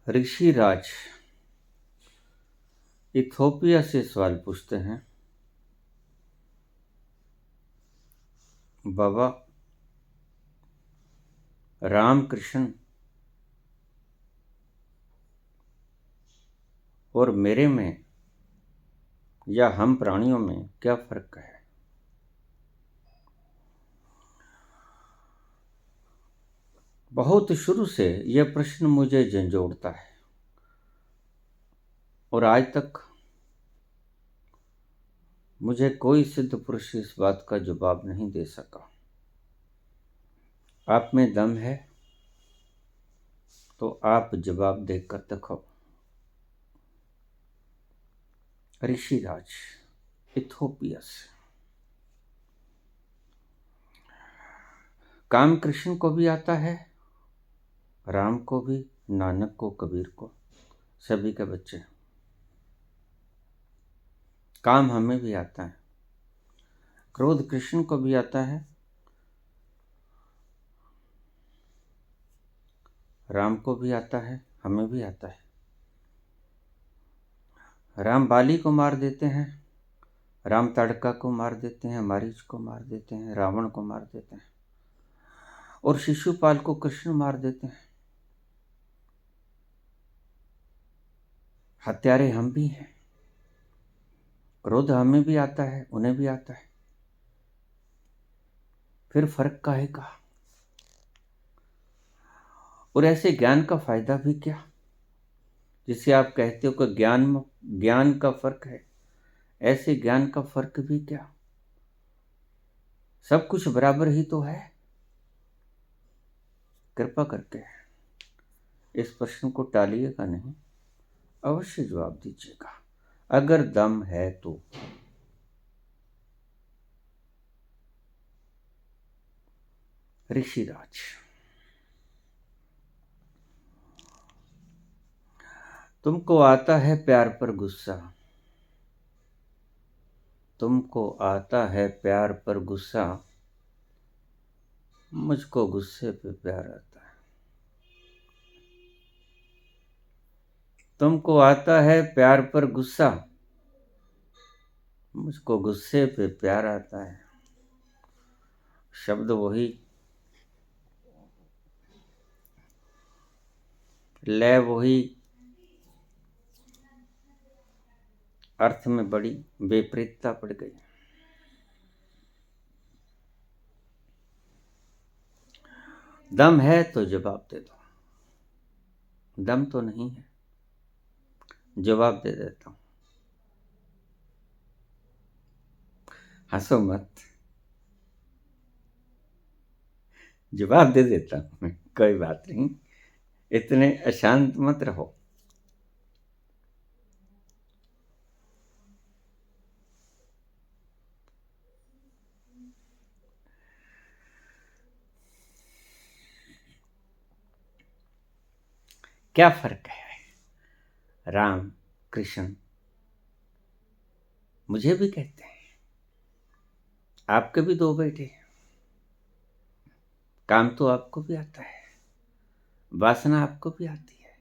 Rishiraj Ethiopia से सवाल पूछते हैं, बाबा रामकृष्ण और मेरे में या हम प्राणियों में क्या फर्क है? बहुत शुरू से यह प्रश्न मुझे झंझोड़ता है और आज तक मुझे कोई सिद्ध पुरुष इस बात का जवाब नहीं दे सका। आप में दम है तो आप जवाब देकर दिखाओ। ऋषिराज इथोपिया से। काम कृष्ण को भी आता है, राम को भी, नानक को, कबीर को, सभी के बच्चे। काम हमें भी आता है, क्रोध कृष्ण को भी आता है, राम को भी आता है, हमें भी आता है। राम बाली को मार देते हैं, राम ताड़का को मार देते हैं, मारीच को मार देते हैं, रावण को मार देते हैं और शिशुपाल को कृष्ण मार देते हैं। हत्यारे हम भी हैं। क्रोध हमें भी आता है, उन्हें भी आता है। फिर फर्क काहे का? और ऐसे ज्ञान का फायदा भी क्या, जिसे आप कहते हो कि ज्ञान का फर्क है, ऐसे ज्ञान का फर्क भी क्या? सब कुछ बराबर ही तो है। कृपा करके इस प्रश्न को टालिएगा नहीं, अवश्य जवाब दीजिएगा अगर दम है तो। ऋषिराज, तुमको आता है प्यार पर गुस्सा, तुमको आता है प्यार पर गुस्सा, मुझको गुस्से पे प्यार आता है। तुमको आता है प्यार पर गुस्सा, मुझको गुस्से पे प्यार आता है। शब्द वही, लय वही, अर्थ में बड़ी विपरीतता पड़ गई। दम है तो जवाब दे दो, दम तो नहीं है, जवाब दे देता हूं। हंसो मत, जवाब दे देता हूं, कोई बात नहीं, इतने अशांत मत रहो। क्या फर्क है? राम कृष्ण मुझे भी कहते हैं, आपके भी दो बेटे हैं। काम तो आपको भी आता है, वासना आपको भी आती है,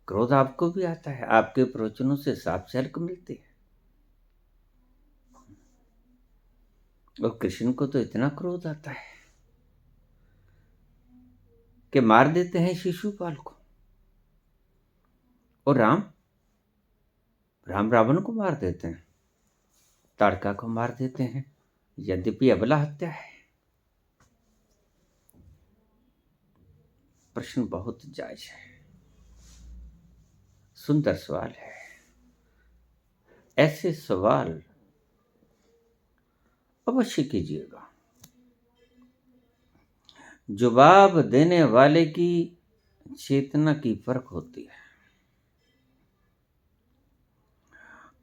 क्रोध आपको भी आता है, आपके प्रवचनों से साफ झलक मिलती है। और कृष्ण को तो इतना क्रोध आता है कि मार देते हैं शिशुपाल को। और राम रावण को मार देते हैं, ताड़का को मार देते हैं, यद्यपि अबला हत्या है। प्रश्न बहुत जायज है, सुंदर सवाल है। ऐसे सवाल अवश्य कीजिएगा। जवाब देने वाले की चेतना की फर्क होती है।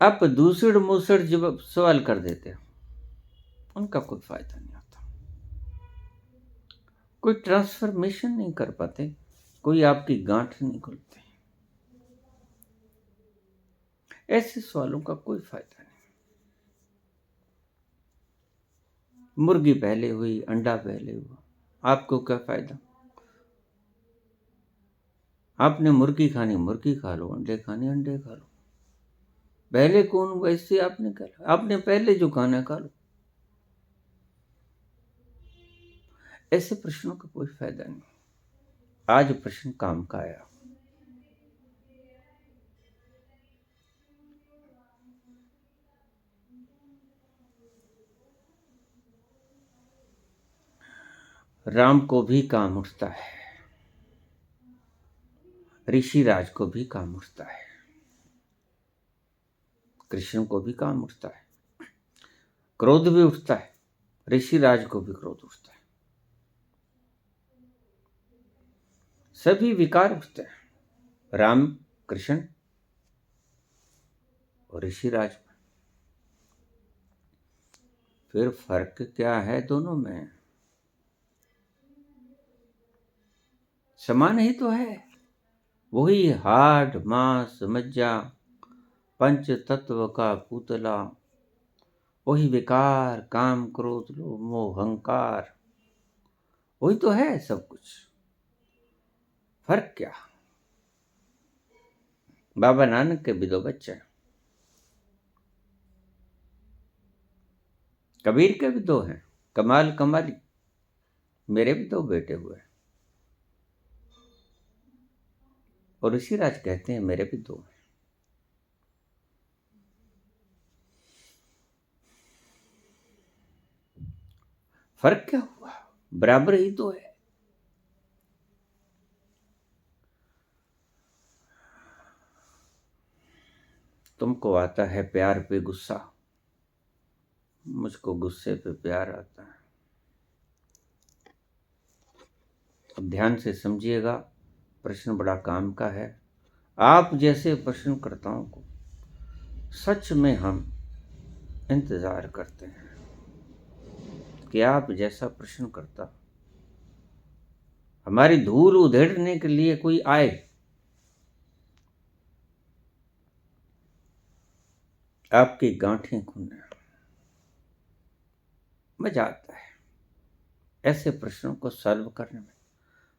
आप दूसरे मूसड़ जवाब सवाल कर देते हो, उनका कोई फायदा नहीं होता, कोई ट्रांसफॉर्मेशन नहीं कर पाते, कोई आपकी गांठ नहीं खुलती। ऐसे सवालों का कोई फायदा नहीं। मुर्गी पहले हुई, अंडा पहले हुआ, आपको क्या फायदा? आपने मुर्गी खानी मुर्गी खा लो, अंडे खाने अंडे खा लो, पहले कौन वैसे आपने कहा, आपने पहले जो खाना खा लो। ऐसे प्रश्नों का कोई फायदा नहीं। आज प्रश्न काम का आया। राम को भी काम उठता है, ऋषिराज को भी काम उठता है, कृष्ण को भी काम उठता है, क्रोध भी उठता है, ऋषिराज को भी क्रोध उठता है, सभी विकार उठते हैं राम, कृष्ण और ऋषिराज में। फिर फर्क क्या है दोनों में? समान ही तो है। वही हाड मांस मज्जा पंच तत्व का पुतला, वही विकार काम क्रोध लोभ मोह अहंकार, वही तो है सब कुछ। फर्क क्या? बाबा नानक के भी दो बच्चे हैं, कबीर के भी दो हैं, कमाल कमाली, मेरे भी दो बेटे हुए, और ऋषिराज कहते हैं मेरे भी दो हैं। फर्क क्या हुआ? बराबर ही तो है। तुमको आता है प्यार पे गुस्सा, मुझको गुस्से पे प्यार आता है। अब ध्यान से समझिएगा, प्रश्न बड़ा काम का है। आप जैसे प्रश्नकर्ताओं को सच में हम इंतजार करते हैं कि आप जैसा प्रश्नकर्ता हमारी धूल उधेड़ने के लिए कोई आए। आपकी गांठें खुलने मजा आता है ऐसे प्रश्नों को सॉल्व करने में,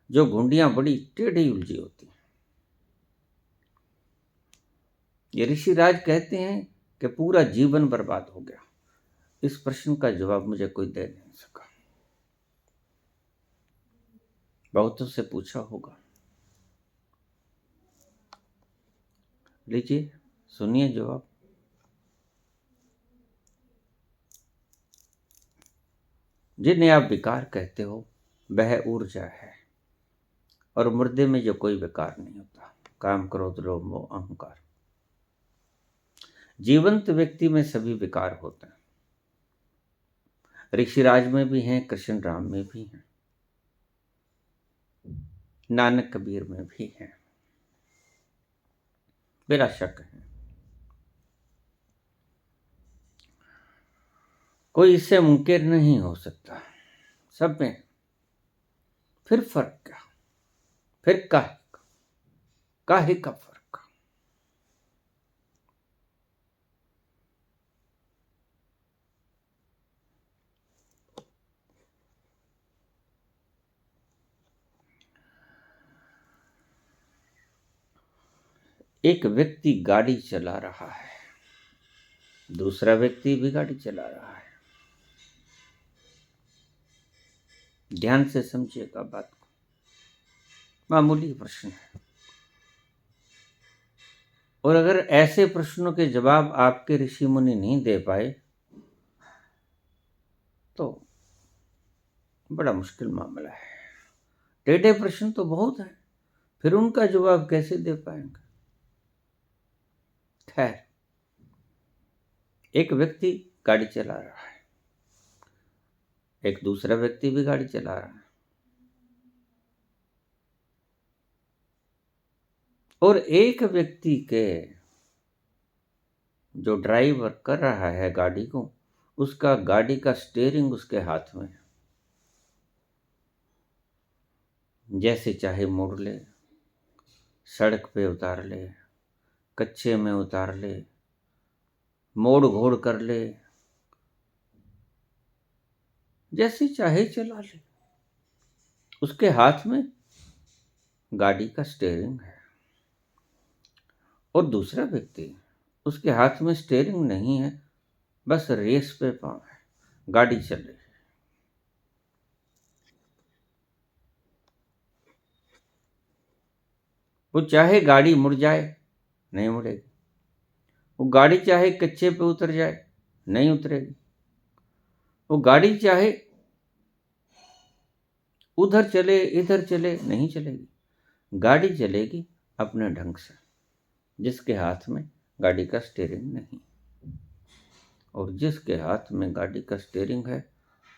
जो घुंडियां बड़ी टेढ़ी उलझी होती हैं। ये ऋषिराज कहते हैं कि पूरा जीवन बर्बाद हो गया, इस प्रश्न का जवाब मुझे कोई दे नहीं सका। बहुतों से पूछा होगा, लीजिए सुनिए जवाब। जिन्हें आप विकार कहते हो वह ऊर्जा है, और मुर्दे में जो कोई विकार नहीं होता, काम क्रोध लोभ मोह अहंकार। जीवंत व्यक्ति में सभी विकार होते हैं, ऋषिराज में भी हैं, कृष्ण राम में भी हैं, नानक कबीर में भी हैं, बिना शक है। कोई इससे मुनकिर नहीं हो सकता, सब में। फिर फर्क क्या? फिर काहे का फर्क? एक व्यक्ति गाड़ी चला रहा है, दूसरा व्यक्ति भी गाड़ी चला रहा है। ध्यान से समझिएगा बात को, मामूली प्रश्न है। और अगर ऐसे प्रश्नों के जवाब आपके ऋषि मुनि नहीं दे पाए तो बड़ा मुश्किल मामला है। टेढ़े प्रश्न तो बहुत है, फिर उनका जवाब कैसे दे पाएंगे? खैर, एक व्यक्ति गाड़ी चला रहा है, एक दूसरा व्यक्ति भी गाड़ी चला रहा है, और एक व्यक्ति के जो ड्राइवर कर रहा है गाड़ी को, उसका गाड़ी का स्टीयरिंग उसके हाथ में है। जैसे चाहे मोड़ ले, सड़क पे उतार ले, कच्चे में उतार ले, मोड़ घोड़ कर ले, जैसे चाहे चला ले, उसके हाथ में गाड़ी का स्टीयरिंग है। और दूसरा व्यक्ति, उसके हाथ में स्टेयरिंग नहीं है, बस रेस पे पाँव है, गाड़ी चल रही है। वो चाहे गाड़ी मुड़ जाए, नहीं मुड़ेगी। वो गाड़ी चाहे कच्चे पे उतर जाए, नहीं उतरेगी। वो गाड़ी चाहे उधर चले इधर चले, नहीं चलेगी। गाड़ी चलेगी अपने ढंग से, जिसके हाथ में गाड़ी का स्टीयरिंग नहीं। और जिसके हाथ में गाड़ी का स्टीयरिंग है,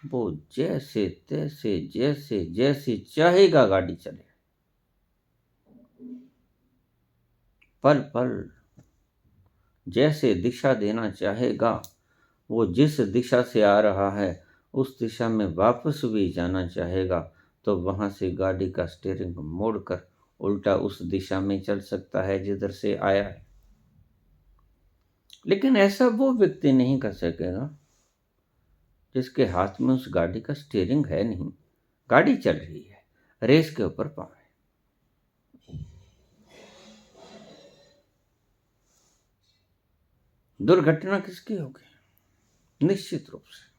वो जैसे तैसे जैसे जैसी चाहेगा गाड़ी चले। पल पल जैसे दिशा देना चाहेगा, वो जिस दिशा से आ रहा है उस दिशा में वापस भी जाना चाहेगा, तो वहां से गाड़ी का स्टीयरिंग मोड़कर उल्टा उस दिशा में चल सकता है जिधर से आया है। लेकिन ऐसा वो व्यक्ति नहीं कर सकेगा जिसके हाथ में उस गाड़ी का स्टीयरिंग है नहीं, गाड़ी चल रही है, रेस के ऊपर पाँव है। दुर्घटना किसकी होगी? निश्चित रूप से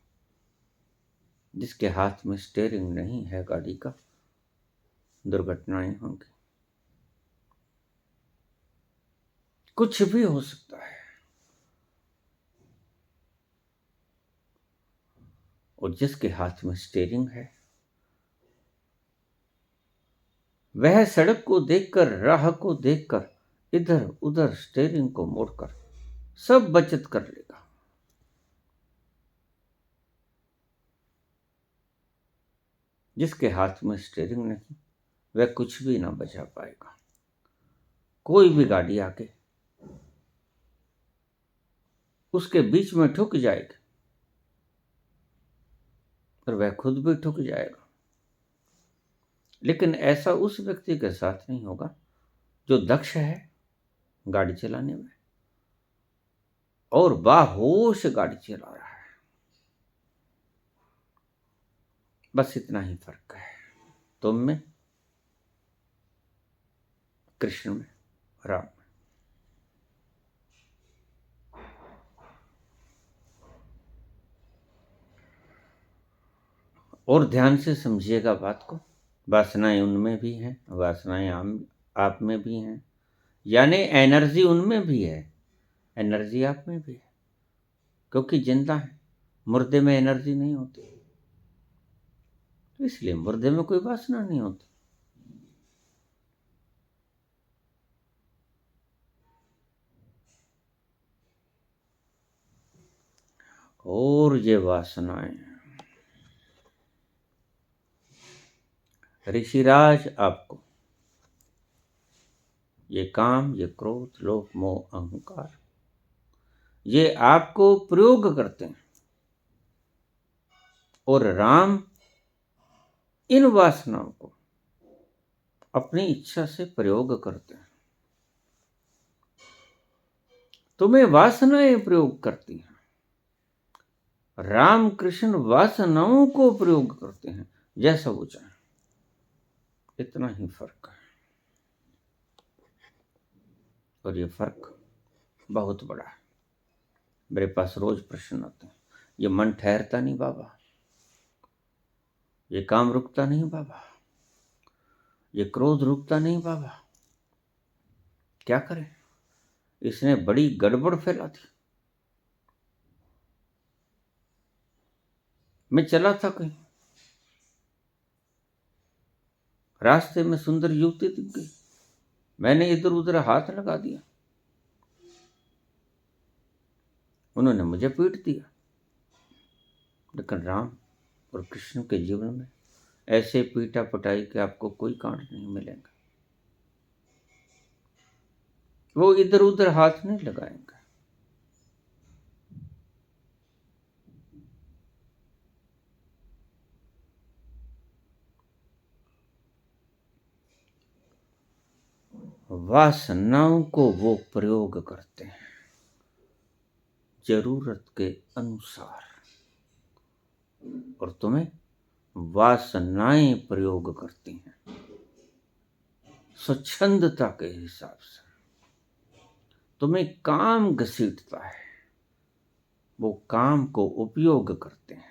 जिसके हाथ में स्टीयरिंग नहीं है गाड़ी का, दुर्घटनाएं होंगी। कुछ भी हो सकता है। और जिसके हाथ में स्टीयरिंग है, वह सड़क को देखकर, राह को देखकर, इधर उधर स्टीयरिंग को मोड़कर सब बचत कर लेगा। जिसके हाथ में स्टीयरिंग नहीं, वह कुछ भी ना बचा पाएगा। कोई भी गाड़ी आके उसके बीच में ठुक जाएगी, और वह खुद भी ठुक जाएगा। लेकिन ऐसा उस व्यक्ति के साथ नहीं होगा जो दक्ष है गाड़ी चलाने में और बाहोश गाड़ी चला रहा है। बस इतना ही फर्क है, तुम में, कृष्ण में, राम में। और ध्यान से समझिएगा बात को। वासनाएं उनमें भी हैं, वासनाएं आप में भी हैं, यानी एनर्जी उनमें भी है, एनर्जी आप में भी है। क्योंकि जिंदा है, मुर्दे में एनर्जी नहीं होती, तो इसलिए मुर्दे में कोई वासना नहीं होती। और ये वासनाएं, ऋषिराज आपको, ये काम, ये क्रोध, लोभ, मोह, अहंकार, ये आपको प्रयोग करते हैं। और राम इन वासनाओं को अपनी इच्छा से प्रयोग करते हैं। तुम्हें वासनाएं प्रयोग करती हैं, राम कृष्ण वासनाओं को प्रयोग करते हैं जैसा वो चाहे। इतना ही फर्क है, और ये फर्क बहुत बड़ा है। मेरे पास रोज प्रश्न आते हैं, ये मन ठहरता नहीं बाबा, ये काम रुकता नहीं बाबा, ये क्रोध रुकता नहीं बाबा, क्या करें? इसने बड़ी गड़बड़ फैला दी। मैं चला था कहीं, रास्ते में सुंदर युवती दिख गई, मैंने इधर उधर हाथ लगा दिया, उन्होंने मुझे पीट दिया। लेकिन राम और कृष्ण के जीवन में ऐसे पीटा पटाई के आपको कोई कांड नहीं मिलेगा। वो इधर उधर हाथ नहीं लगाएंगे। वासनाओं को वो प्रयोग करते हैं जरूरत के अनुसार, और तुम्हें वासनाएं प्रयोग करती हैं स्वच्छंदता के हिसाब से। तुम्हें काम घसीटता है, वो काम को उपयोग करते हैं।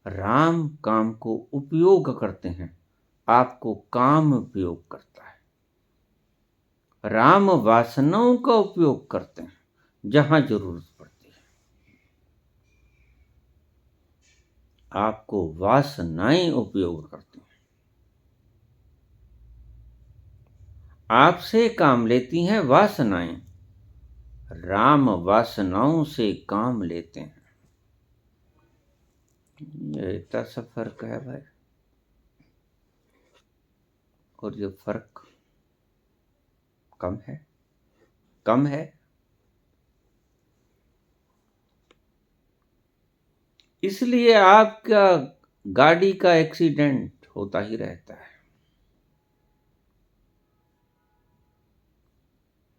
राम काम को उपयोग करते हैं, आपको काम उपयोग करता है। राम वासनाओं का उपयोग करते हैं जहां जरूरत पड़ती है। आपको वासनाएं उपयोग करती हैं, आपसे काम लेती हैं वासनाएं। राम वासनाओं से काम लेते हैं। ये इतना सा फर्क है भाई। और ये फर्क कम है, कम है। इसलिए आपका गाड़ी का एक्सीडेंट होता ही रहता है।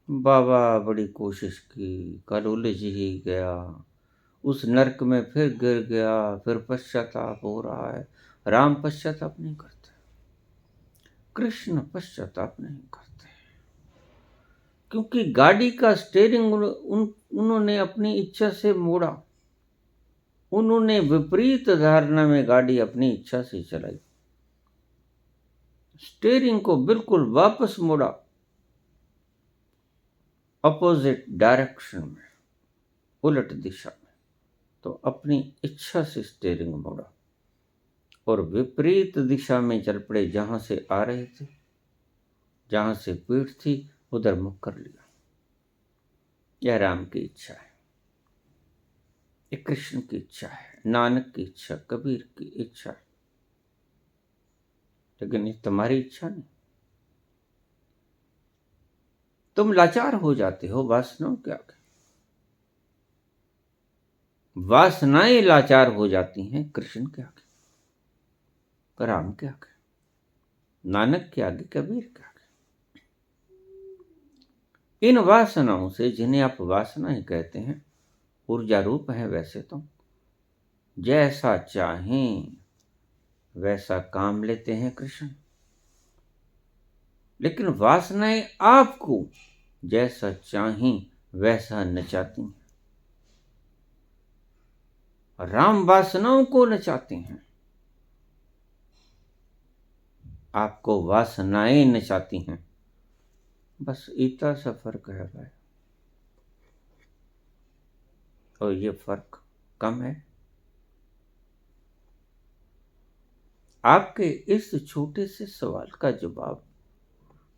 बाबा बड़ी कोशिश की, कल उलझ ही गया, उस नरक में फिर गिर गया, फिर पश्चाताप हो रहा है। राम पश्चाताप नहीं करते, कृष्ण पश्चाताप नहीं करते, क्योंकि गाड़ी का स्टीयरिंग उन्होंने अपनी इच्छा से मोड़ा। उन्होंने विपरीत धारणा में गाड़ी अपनी इच्छा से चलाई, स्टीयरिंग को बिल्कुल वापस मोड़ा, अपोजिट डायरेक्शन में, उलट दिशा में। तो अपनी इच्छा से स्टीयरिंग मोड़ा और विपरीत दिशा में चल पड़े। जहां से आ रहे थे, जहां से पीठ थी, उधर मुख कर लिया। यह राम की इच्छा है, ये कृष्ण की इच्छा है, नानक की इच्छा, कबीर की इच्छा है। लेकिन ये तुम्हारी इच्छा नहीं। तुम लाचार हो जाते हो वासनाओं के आगे। वासनाएं लाचार हो जाती हैं कृष्ण के आगे, राम के आगे, नानक के आगे, कबीर के आगे। इन वासनाओं से, जिन्हें आप वासनाएं कहते हैं, ऊर्जा रूप है वैसे तो। जैसा चाहें वैसा काम लेते हैं कृष्ण, लेकिन वासनाएं आपको जैसा चाहें वैसा नचाती हैं। राम वासनाओं को नचाते हैं, आपको वासनाएं नचाती हैं। बस इतना सा फर्क है भाई। और ये फर्क कम है। आपके इस छोटे से सवाल का जवाब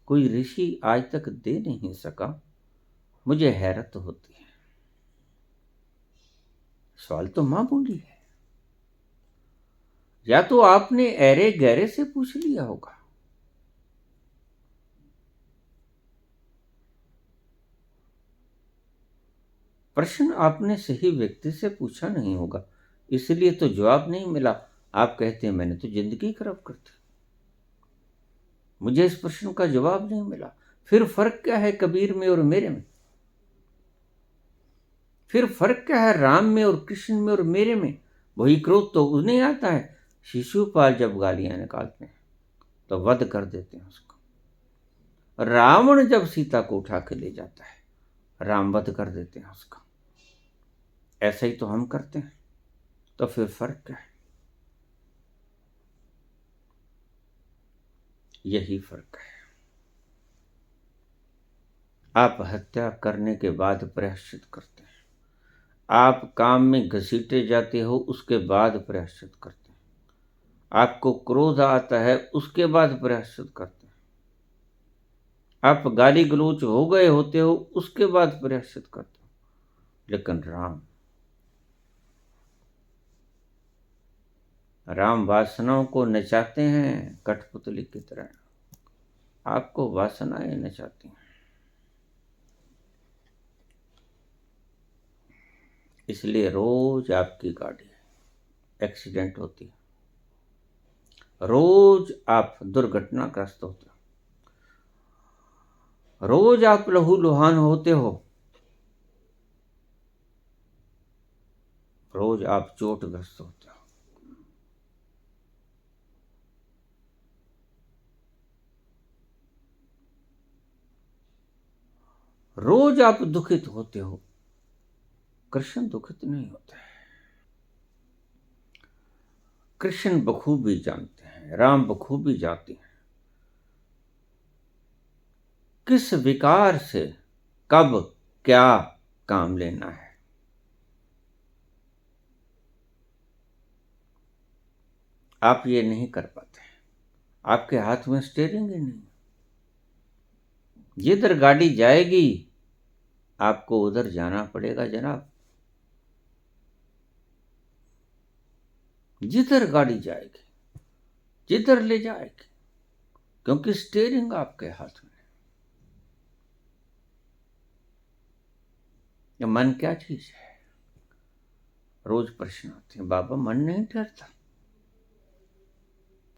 कोई ऋषि आज तक दे नहीं सका। मुझे हैरत होती है। सवाल तो मां बोली है, या तो आपने ऐरे गहरे से पूछ लिया होगा। प्रश्न आपने सही व्यक्ति से पूछा नहीं होगा, इसलिए तो जवाब नहीं मिला। आप कहते हैं मैंने तो जिंदगी खराब कर दी, मुझे इस प्रश्न का जवाब नहीं मिला। फिर फर्क क्या है कबीर में और मेरे में? फिर फर्क क्या है राम में और कृष्ण में और मेरे में? वही क्रोध तो उन्हें आता है। शिशुपाल जब गालियां निकालते हैं तो वध कर देते हैं उसको। रावण जब सीता को उठा के ले जाता है, राम वध कर देते हैं उसका। ऐसा ही तो हम करते हैं। तो फिर फर्क क्या है? यही फर्क है। आप हत्या करने के बाद प्रायश्चित करते हैं, आप काम में घसीटे जाते हो उसके बाद प्रायश्चित करते हैं, आपको क्रोध आता है उसके बाद प्रायश्चित करते हैं, आप गाली गलौच हो गए होते हो उसके बाद प्रायश्चित करते हो। लेकिन राम वासनाओं को नचाते हैं कठपुतली की तरह। आपको वासनाएं नचाती हैं। इसलिए रोज आपकी गाड़ी एक्सीडेंट होती है, रोज आप दुर्घटनाग्रस्त होते हो, रोज आप लहूलुहान होते हो, रोज आप चोटग्रस्त होते हो। रोज आप दुखित होते हो, कृष्ण दुखित नहीं होते। कृष्ण बखूबी जानते हैं, राम बखूबी जानते हैं किस विकार से कब क्या काम लेना है। आप ये नहीं कर पाते, आपके हाथ में स्टीयरिंग ही नहीं। जिधर गाड़ी जाएगी आपको उधर जाना पड़ेगा जनाब, जिधर गाड़ी जाएगी, जिधर ले जाएगी, क्योंकि स्टीयरिंग आपके हाथ में। ये मन क्या चीज है? रोज प्रश्न आते हैं, बाबा मन नहीं ठहरता।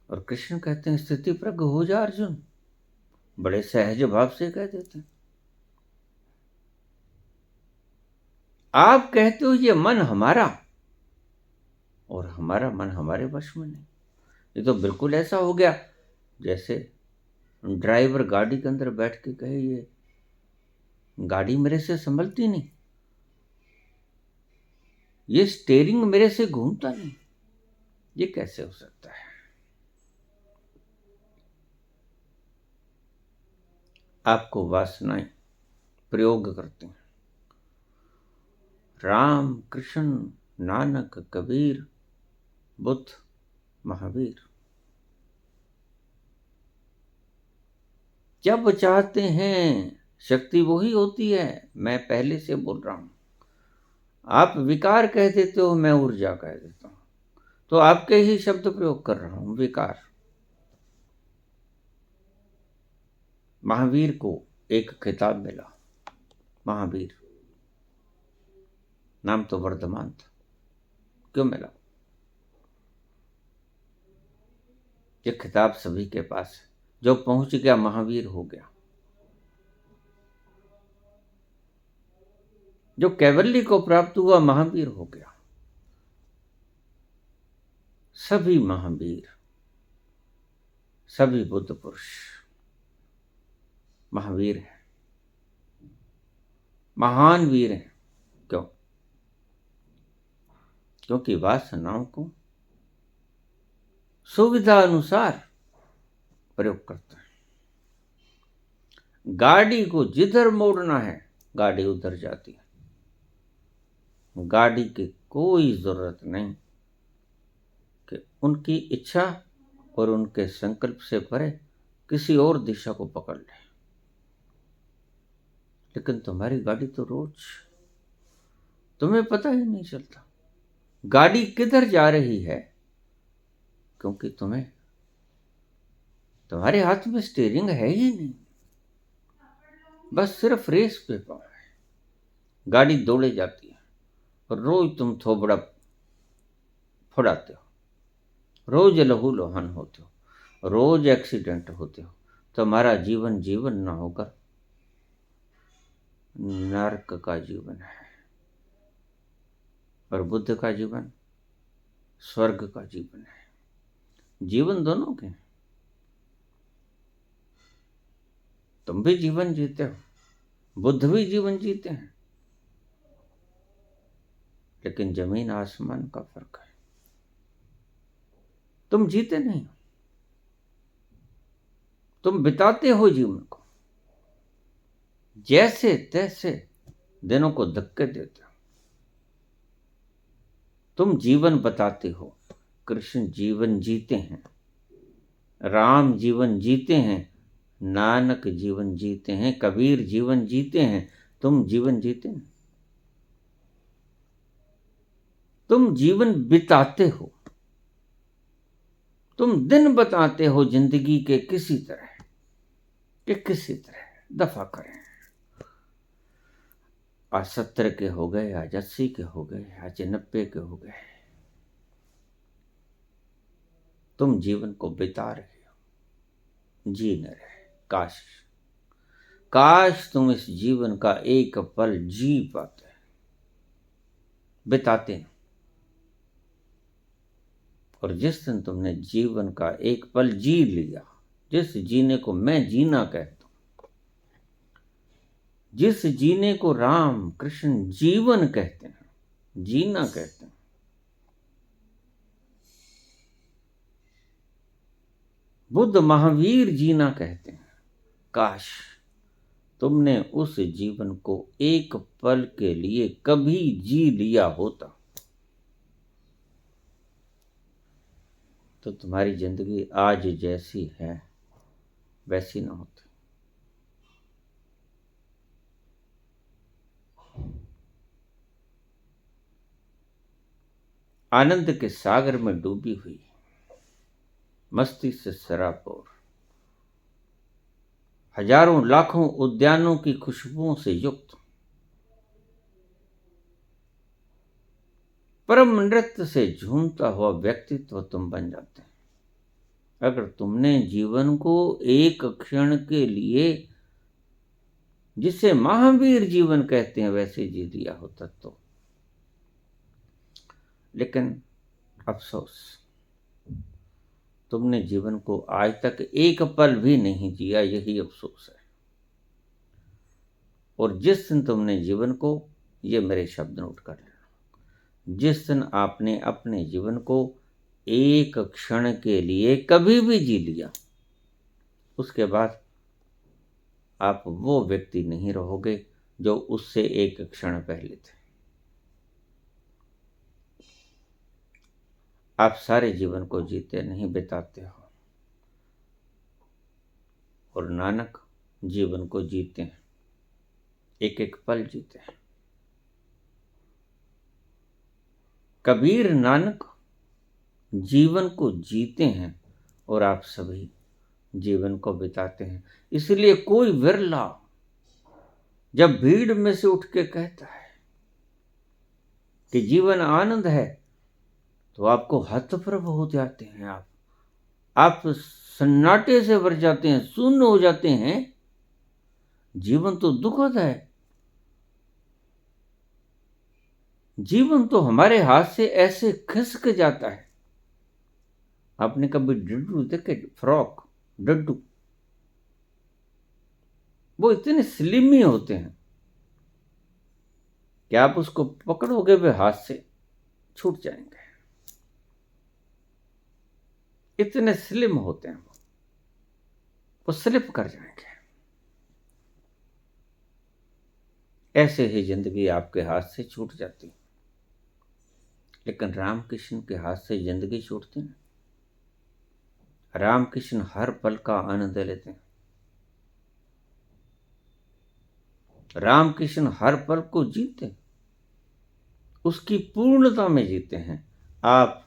और कृष्ण कहते हैं स्थिति प्रज्ञ हो जा अर्जुन, बड़े सहज भाव से कह देते हैं। आप कहते हो ये मन हमारा, और हमारा मन हमारे वश में नहीं। ये तो बिल्कुल ऐसा हो गया जैसे ड्राइवर गाड़ी के अंदर बैठ के कहे ये गाड़ी मेरे से संभलती नहीं, ये स्टीयरिंग मेरे से घूमता नहीं, ये कैसे हो सकता है? आपको वासनाएं प्रयोग करती हैं। राम कृष्ण नानक कबीर बुद्ध महावीर जब चाहते हैं शक्ति वही होती है। मैं पहले से बोल रहा हूं, आप विकार कह देते हो, मैं ऊर्जा कह देता हूं, तो आपके ही शब्द प्रयोग कर रहा हूं, विकार। महावीर को एक खिताब मिला, महावीर नाम तो वर्धमान था, क्यों मिला? ये खिताब सभी के पास है, जो पहुंच गया महावीर हो गया। जो कैवल्य को प्राप्त हुआ महावीर हो गया। सभी महावीर, सभी बुद्ध पुरुष महावीर हैं, महान वीर हैं। क्यों? क्योंकि वासनाओं को सुविधा अनुसार प्रयोग करता है। गाड़ी को जिधर मोड़ना है गाड़ी उधर जाती है। गाड़ी की कोई जरूरत नहीं कि उनकी इच्छा और उनके संकल्प से परे किसी और दिशा को पकड़ ले। लेकिन तुम्हारी गाड़ी तो रोज, तुम्हें पता ही नहीं चलता गाड़ी किधर जा रही है, क्योंकि तुम्हारे हाथ में स्टीयरिंग है ही नहीं, बस सिर्फ रेस पे पाओ है। गाड़ी दौड़े जाती है और रोज तुम थोबड़ा फोड़ाते हो, रोज लहू लोहन होते हो, रोज एक्सीडेंट होते हो। तुम्हारा जीवन जीवन ना होकर नरक का जीवन है, और बुद्ध का जीवन स्वर्ग का जीवन है। जीवन दोनों के, तुम भी जीवन जीते हो, बुद्ध भी जीवन जीते हैं, लेकिन जमीन आसमान का फर्क है। तुम जीते नहीं हो, तुम बिताते हो जीवन को जैसे तैसे, दिनों को धक्के देते हो। तुम जीवन बताते हो, कृष्ण जीवन जीते हैं, राम जीवन जीते हैं, नानक जीवन जीते हैं, कबीर जीवन जीते हैं। तुम जीवन जीते हैं, तुम जीवन बिताते हो, तुम दिन बताते हो जिंदगी के किसी तरह दफा करें। आज 70 के हो गए, आज 80 के हो गए, आज 90 के हो गए, तुम जीवन को बिता रहे हो, जी न रहे। काश तुम इस जीवन का एक पल जी पाते, बिताते। और जिस दिन तुमने जीवन का एक पल जी लिया, जिस जीने को मैं जीना कहता हूं, जिस जीने को राम कृष्ण जीवन कहते हैं, जीना कहते हैं, बुद्ध महावीर जीना कहते हैं, काश तुमने उस जीवन को एक पल के लिए कभी जी लिया होता तो तुम्हारी जिंदगी आज जैसी है वैसी ना होती। आनंद के सागर में डूबी हुई, मस्ती से सराबोर, हजारों लाखों उद्यानों की खुशबुओं से युक्त, परम नृत्य से झूमता हुआ व्यक्तित्व तुम बन जाते हैं अगर तुमने जीवन को एक क्षण के लिए, जिसे महावीर जीवन कहते हैं, वैसे जी लिया होता तो। लेकिन अफसोस, तुमने जीवन को आज तक एक पल भी नहीं जिया, यही अफसोस है। और जिस दिन तुमने जीवन को, ये मेरे शब्द नोट कर लेना, जिस दिन आपने अपने जीवन को एक क्षण के लिए कभी भी जी लिया, उसके बाद आप वो व्यक्ति नहीं रहोगे जो उससे एक क्षण पहले थे। आप सारे जीवन को जीते नहीं, बिताते हो। और नानक जीवन को जीते हैं, एक एक पल जीते हैं। कबीर नानक जीवन को जीते हैं और आप सभी जीवन को बिताते हैं। इसलिए कोई विरला जब भीड़ में से उठ के कहता है कि जीवन आनंद है, तो आपको हतप्रभ हो जाते हैं। आप सन्नाटे से भर जाते हैं, शून्य हो जाते हैं। जीवन तो दुखद है, जीवन तो हमारे हाथ से ऐसे खिसक जाता है। आपने कभी डड्डू देखे? फ्रॉक, डड्डू, वो इतने स्लिम ही होते हैं कि आप उसको पकड़ोगे वे हाथ से छूट जाएंगे, इतने स्लिम होते हैं वो स्लिप कर जाएंगे। ऐसे ही जिंदगी आपके हाथ से छूट जाती, लेकिन रामकृष्ण के हाथ से जिंदगी छूटती ना। रामकृष्ण हर पल का आनंद लेते हैं, रामकृष्ण हर पल को जीते, उसकी पूर्णता में जीते हैं। आप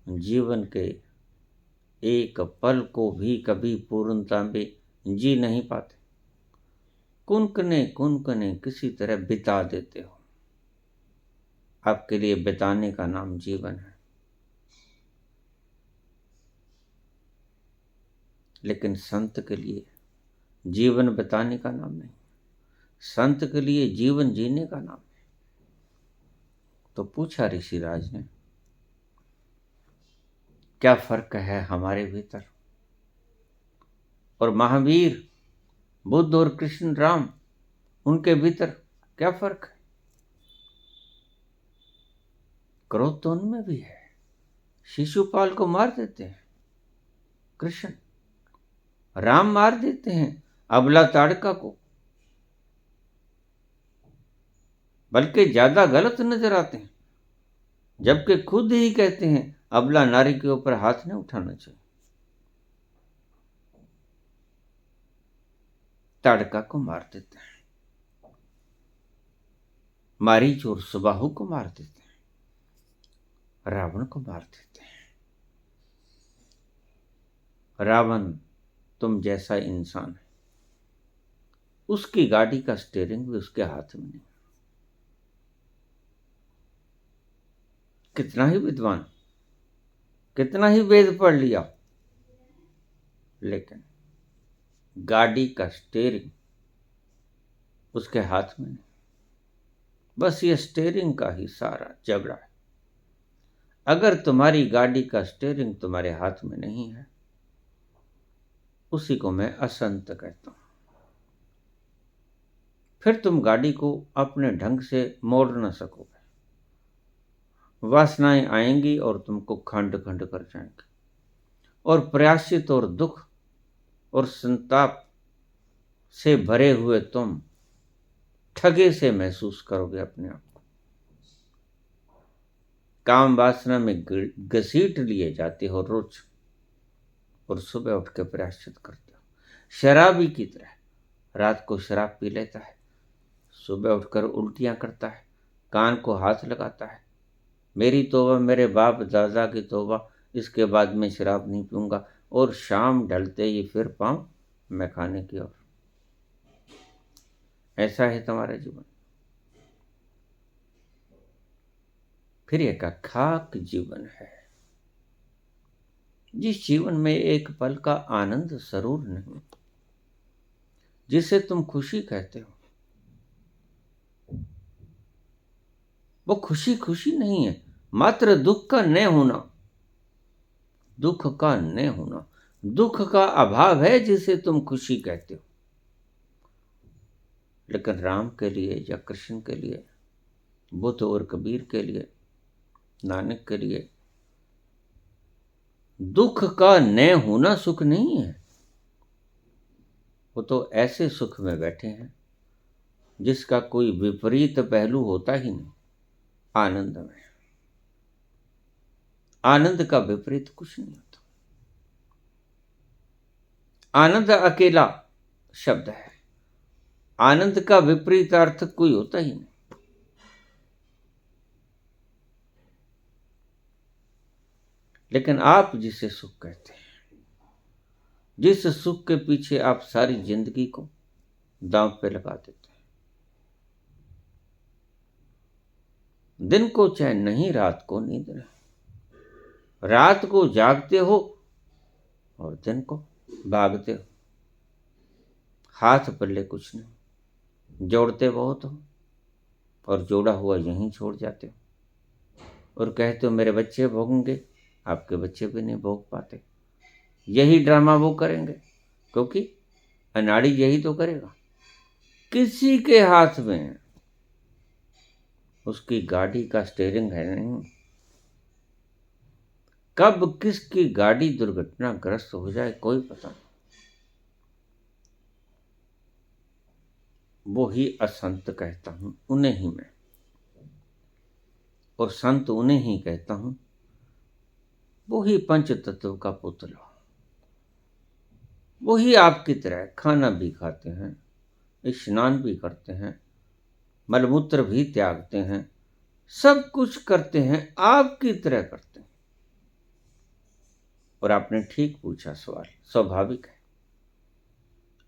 जीवन के एक पल को भी कभी पूर्णता में जी नहीं पाते, कुनकने किसी तरह बिता देते हो। आपके लिए बिताने का नाम जीवन है, लेकिन संत के लिए जीवन बिताने का नाम नहीं, संत के लिए जीवन जीने का नाम है। तो पूछा ऋषिराज ने, क्या फर्क है हमारे भीतर और महावीर बुद्ध और कृष्ण राम, उनके भीतर क्या फर्क है? क्रोध तो उनमें भी है। शिशुपाल को मार देते हैं कृष्ण, राम मार देते हैं अबला ताड़का को, बल्कि ज्यादा गलत नजर आते हैं, जबकि खुद ही कहते हैं अबला नारी के ऊपर हाथ नहीं उठाना चाहिए। ताड़का को मार देते हैं, मारीच और सुबाहु को मार देते हैं, रावण को मार देते हैं। रावण तुम जैसा इंसान है, उसकी गाड़ी का स्टीयरिंग भी उसके हाथ में नहीं। कितना ही विद्वान, कितना ही वेद पढ़ लिया, लेकिन गाड़ी का स्टीयरिंग उसके हाथ में नहीं। बस ये स्टीयरिंग का ही सारा झगड़ा है। अगर तुम्हारी गाड़ी का स्टीयरिंग तुम्हारे हाथ में नहीं है, उसी को मैं असंत कहता हूं। फिर तुम गाड़ी को अपने ढंग से मोड़ न सकोगे। वासनाएं आएंगी और तुमको खंड खंड कर जाएंगी, और प्रायश्चित और दुख और संताप से भरे हुए तुम ठगे से महसूस करोगे अपने आप को। काम वासना में घसीट लिए जाते हो रोज, और सुबह उठ के प्रायश्चित करते हो। शराबी की तरह रात को शराब पी लेता है, सुबह उठकर उल्टियां करता है, कान को हाथ लगाता है, मेरी तौबा, मेरे बाप दादा की तौबा, इसके बाद मैं शराब नहीं पीऊंगा, और शाम ढलते ही फिर पाऊं मैं खाने की ओर। ऐसा है तुम्हारा जीवन। फिर एक खाक जीवन है, जिस जीवन में एक पल का आनंद जरूर नहीं, जिसे तुम खुशी कहते हो। वो खुशी खुशी नहीं है, मात्र दुख का न होना, दुख का न होना, दुख का अभाव है जिसे तुम खुशी कहते हो। लेकिन राम के लिए या कृष्ण के लिए, बुद्ध और कबीर के लिए, नानक के लिए दुख का न होना सुख नहीं है। वो तो ऐसे सुख में बैठे हैं जिसका कोई विपरीत पहलू होता ही नहीं। आनंद में, आनंद का विपरीत कुछ नहीं होता। आनंद अकेला शब्द है, आनंद का विपरीत अर्थ कोई होता ही नहीं। लेकिन आप जिसे सुख कहते हैं, जिस सुख के पीछे आप सारी जिंदगी को दांव पे लगा देते हैं, दिन को चैन नहीं, रात को नींद नहीं, रात को जागते हो और दिन को भागते हो, हाथ पल्ले कुछ नहीं, जोड़ते बहुत हो और जोड़ा हुआ यहीं छोड़ जाते हो, और कहते हो मेरे बच्चे भोगेंगे, आपके बच्चे भी नहीं भोग पाते। यही ड्रामा वो करेंगे, क्योंकि अनाड़ी यही तो करेगा। किसी के हाथ में उसकी गाड़ी का स्टीयरिंग है नहीं, कब किसकी गाड़ी दुर्घटनाग्रस्त हो जाए कोई पता नहीं। वो ही असंत कहता हूं उन्हें ही मैं, और संत उन्हें ही कहता हूं, वो ही पंच तत्व का पुतला। वो ही आपकी तरह खाना भी खाते हैं, स्नान भी करते हैं, मलमूत्र भी त्यागते हैं, सब कुछ करते हैं, आपकी तरह करते हैं। और आपने ठीक पूछा सवाल, स्वाभाविक है,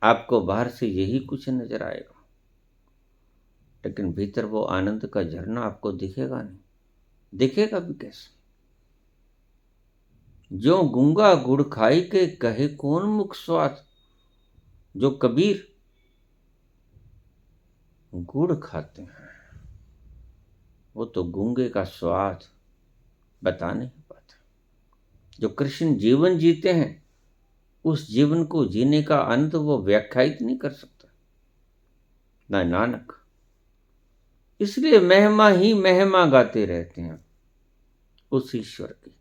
आपको बाहर से यही कुछ नजर आएगा, लेकिन भीतर वो आनंद का झरना आपको दिखेगा नहीं। दिखेगा भी कैसे? जो गूंगा गुड़ खाई के कहे कौन मुख स्वाद, जो कबीर गुड़ खाते हैं वो तो गूंगे का स्वाद बता नहीं पाते। जो कृष्ण जीवन जीते हैं उस जीवन को जीने का आनंद वो व्याख्यायित नहीं कर सकता, ना नानक। इसलिए महिमा ही महिमा गाते रहते हैं उस ईश्वर की।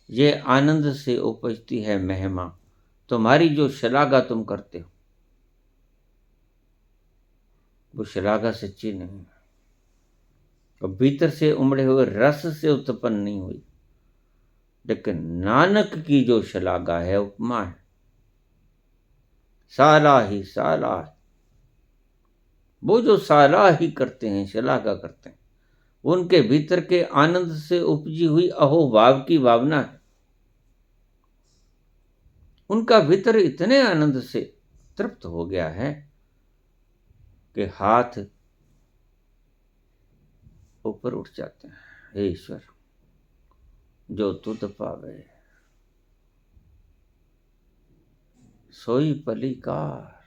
ये आनंद से उपजती है महिमा। तुम्हारी जो शलाघा तुम करते हो वो शलाघा सच्ची नहीं है, और भीतर से उमड़े हुए रस से उत्पन्न नहीं हुई। लेकिन नानक की जो शलाघा है उपमा है, साला ही साला है। वो जो साला ही करते हैं, शलाघा करते हैं, उनके भीतर के आनंद से उपजी हुई अहोभाव की भावना है। उनका भीतर इतने आनंद से तृप्त हो गया है कि हाथ ऊपर उठ जाते हैं। हे ईश्वर, जो तुध पावे सोई पलीकार।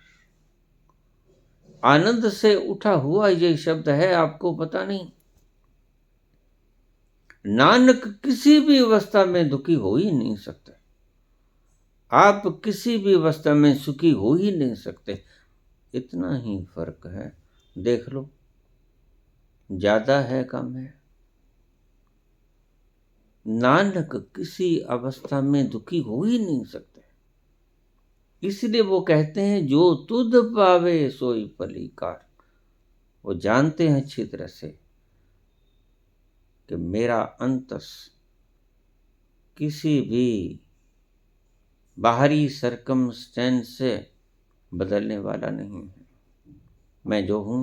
आनंद से उठा हुआ ये शब्द है, आपको पता नहीं। नानक किसी भी अवस्था में दुखी हो ही नहीं सकते, आप किसी भी अवस्था में सुखी हो ही नहीं सकते। इतना ही फर्क है, देख लो, ज्यादा है कम है। नानक किसी अवस्था में दुखी हो ही नहीं सकते। इसलिए वो कहते हैं जो तुध पावे सोई पलीकार। वो जानते हैं अच्छी तरह से कि मेरा अंतस किसी भी बाहरी सरकमस्टेंस से बदलने वाला नहीं है। मैं जो हूं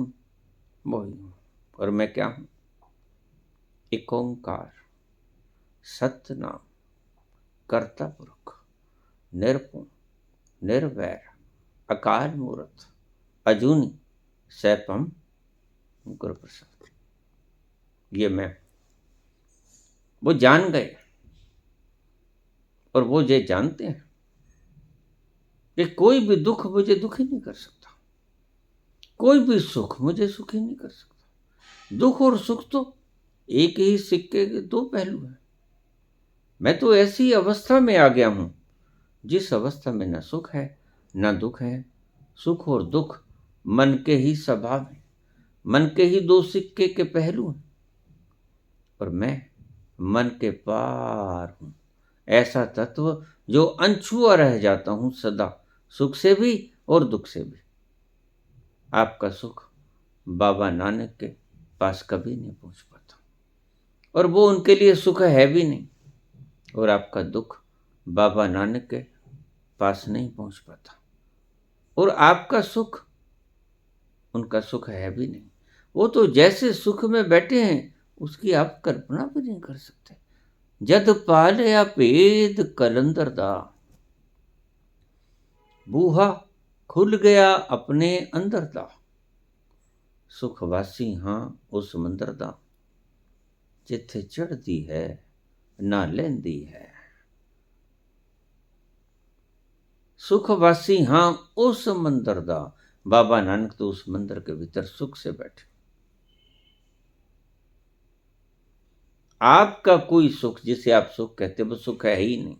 वही हूं। और मैं क्या हूं? एक ओंकार, सत्य नाम, कर्ता पुरुष, निर्गुण, निर्वैर, अकाल मूर्त, अजूनी, सैपम, गुरु प्रसाद। ये मैं। वो जान गए और वो ये जानते हैं कि कोई भी दुख मुझे दुखी नहीं कर सकता, कोई भी सुख मुझे सुखी नहीं कर सकता। दुख और सुख तो एक ही सिक्के के दो पहलू हैं। मैं तो ऐसी अवस्था में आ गया हूं जिस अवस्था में न सुख है न दुख है। सुख और दुख मन के ही स्वभाव है, मन के ही दो सिक्के के पहलू हैं। और मैं मन के पार हूं, ऐसा तत्व जो अनछुआ रह जाता हूं सदा, सुख से भी और दुख से भी। आपका सुख बाबा नानक के पास कभी नहीं पहुंच पाता, और वो उनके लिए सुख है भी नहीं। और आपका दुख बाबा नानक के पास नहीं पहुंच पाता, और आपका सुख उनका सुख है भी नहीं। वो तो जैसे सुख में बैठे हैं उसकी आप कल्पना भी नहीं कर सकते। जद पालया भेद कलंदर दा, बूहा खुल गया अपने अंदर दा। सुखवासी हां उस मंदिर दा, जिथे चढ़ती है ना लेंदी है। सुखवासी हां उस मंदिर दा। बाबा नानक तो उस मंदिर के भीतर सुख से बैठे। आपका कोई सुख जिसे आप सुख कहते वो सुख है ही नहीं,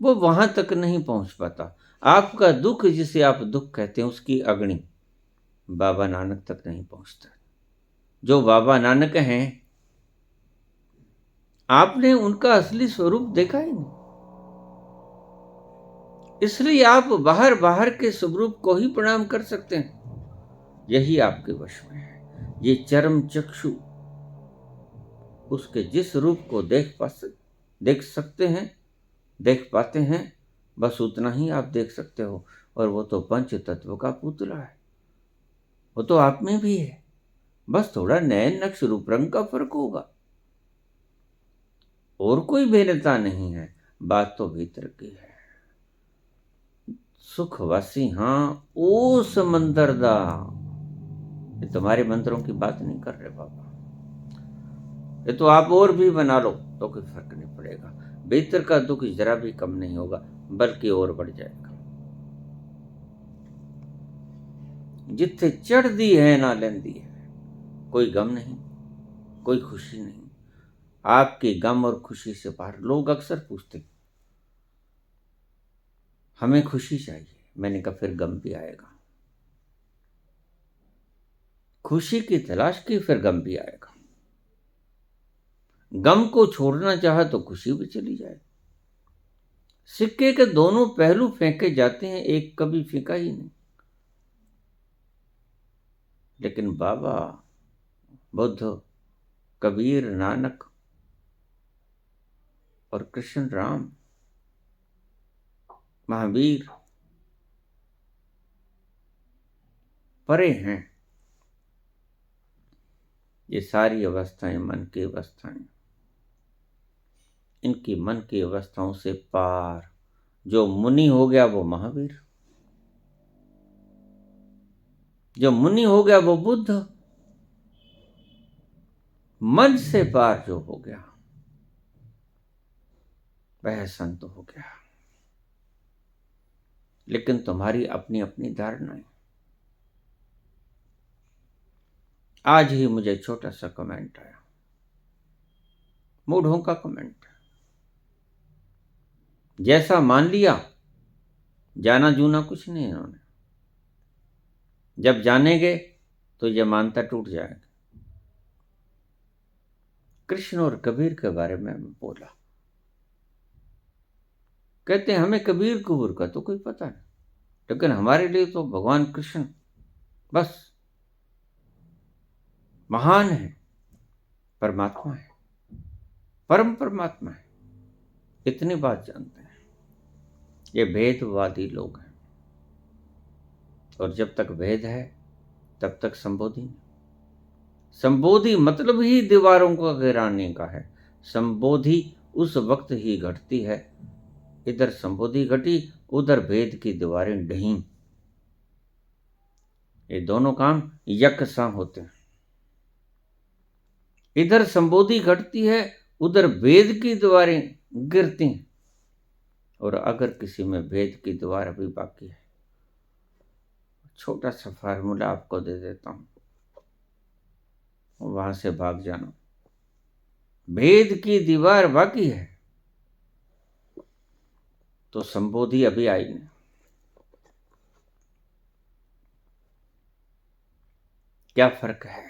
वो वहां तक नहीं पहुंच पाता। आपका दुख जिसे आप दुख कहते हैं उसकी अग्नि बाबा नानक तक नहीं पहुंचता। जो बाबा नानक हैं आपने उनका असली स्वरूप देखा ही नहीं, इसलिए आप बाहर बाहर के स्वरूप को ही प्रणाम कर सकते हैं। यही आपके वश में है। ये चरम चक्षु उसके जिस रूप को देख सकते हैं, देख पाते हैं, बस उतना ही आप देख सकते हो। और वो तो पंच तत्व का पुतला है, वो तो आप में भी है, बस थोड़ा नयन नक्श रूप रंग का फर्क होगा, और कोई भिन्नता नहीं है। बात तो भीतर की है। सुखवासी हां ओ समंदर दा। ये तुम्हारे मंत्रों की बात नहीं कर रहे बाबा, ये तो आप और भी बना लो तो कोई फर्क नहीं पड़ेगा। भीतर का दुख जरा भी कम नहीं होगा, बल्कि और बढ़ जाएगा। जिथे चढ़ दी है ना लेंदी है। कोई गम नहीं, कोई खुशी नहीं। आपके गम और खुशी से बाहर। लोग अक्सर पूछते हमें खुशी चाहिए, मैंने कहा फिर गम भी आएगा। खुशी की तलाश की फिर गम भी आएगा। गम को छोड़ना चाहा तो खुशी भी चली जाए। सिक्के के दोनों पहलू फेंके जाते हैं, एक कभी फेंका ही नहीं। लेकिन बाबा, बुद्ध, कबीर, नानक और कृष्ण, राम, महावीर परे हैं। ये सारी अवस्थाएं मन की अवस्थाएं, इनकी मन की अवस्थाओं से पार जो मुनि हो गया वो महावीर, जो मुनि हो गया वो बुद्ध, मन से पार जो हो गया वह संत हो गया। लेकिन तुम्हारी अपनी अपनी धारणाएं। आज ही मुझे छोटा सा कमेंट आया, मूढ़ों का कमेंट। जैसा मान लिया, जाना जूना कुछ नहीं इन्होंने। जब जानेंगे तो ये मानता टूट जाएगी। कृष्ण और कबीर के बारे में बोला, कहते हैं हमें कबीर कबूर का तो कोई पता नहीं, लेकिन हमारे लिए तो भगवान कृष्ण बस महान है, परमात्मा है, परम परमात्मा है। इतनी बात जानते हैं। ये भेदवादी लोग हैं, और जब तक भेद है तब तक संबोधि नहीं। संबोधि मतलब ही दीवारों को गिराने का है। संबोधि उस वक्त ही घटती है, इधर संबोधि घटी उधर भेद की दीवारें ढही। ये दोनों काम यकसां होते हैं। इधर संबोधि घटती है, उधर भेद की दीवारें गिरती हैं। और अगर किसी में भेद की दीवार अभी बाकी है, छोटा सा फार्मूला आपको दे देता हूं, वहां से भाग जाना। भेद की दीवार बाकी है तो संबोधि अभी आई नहीं। क्या फर्क है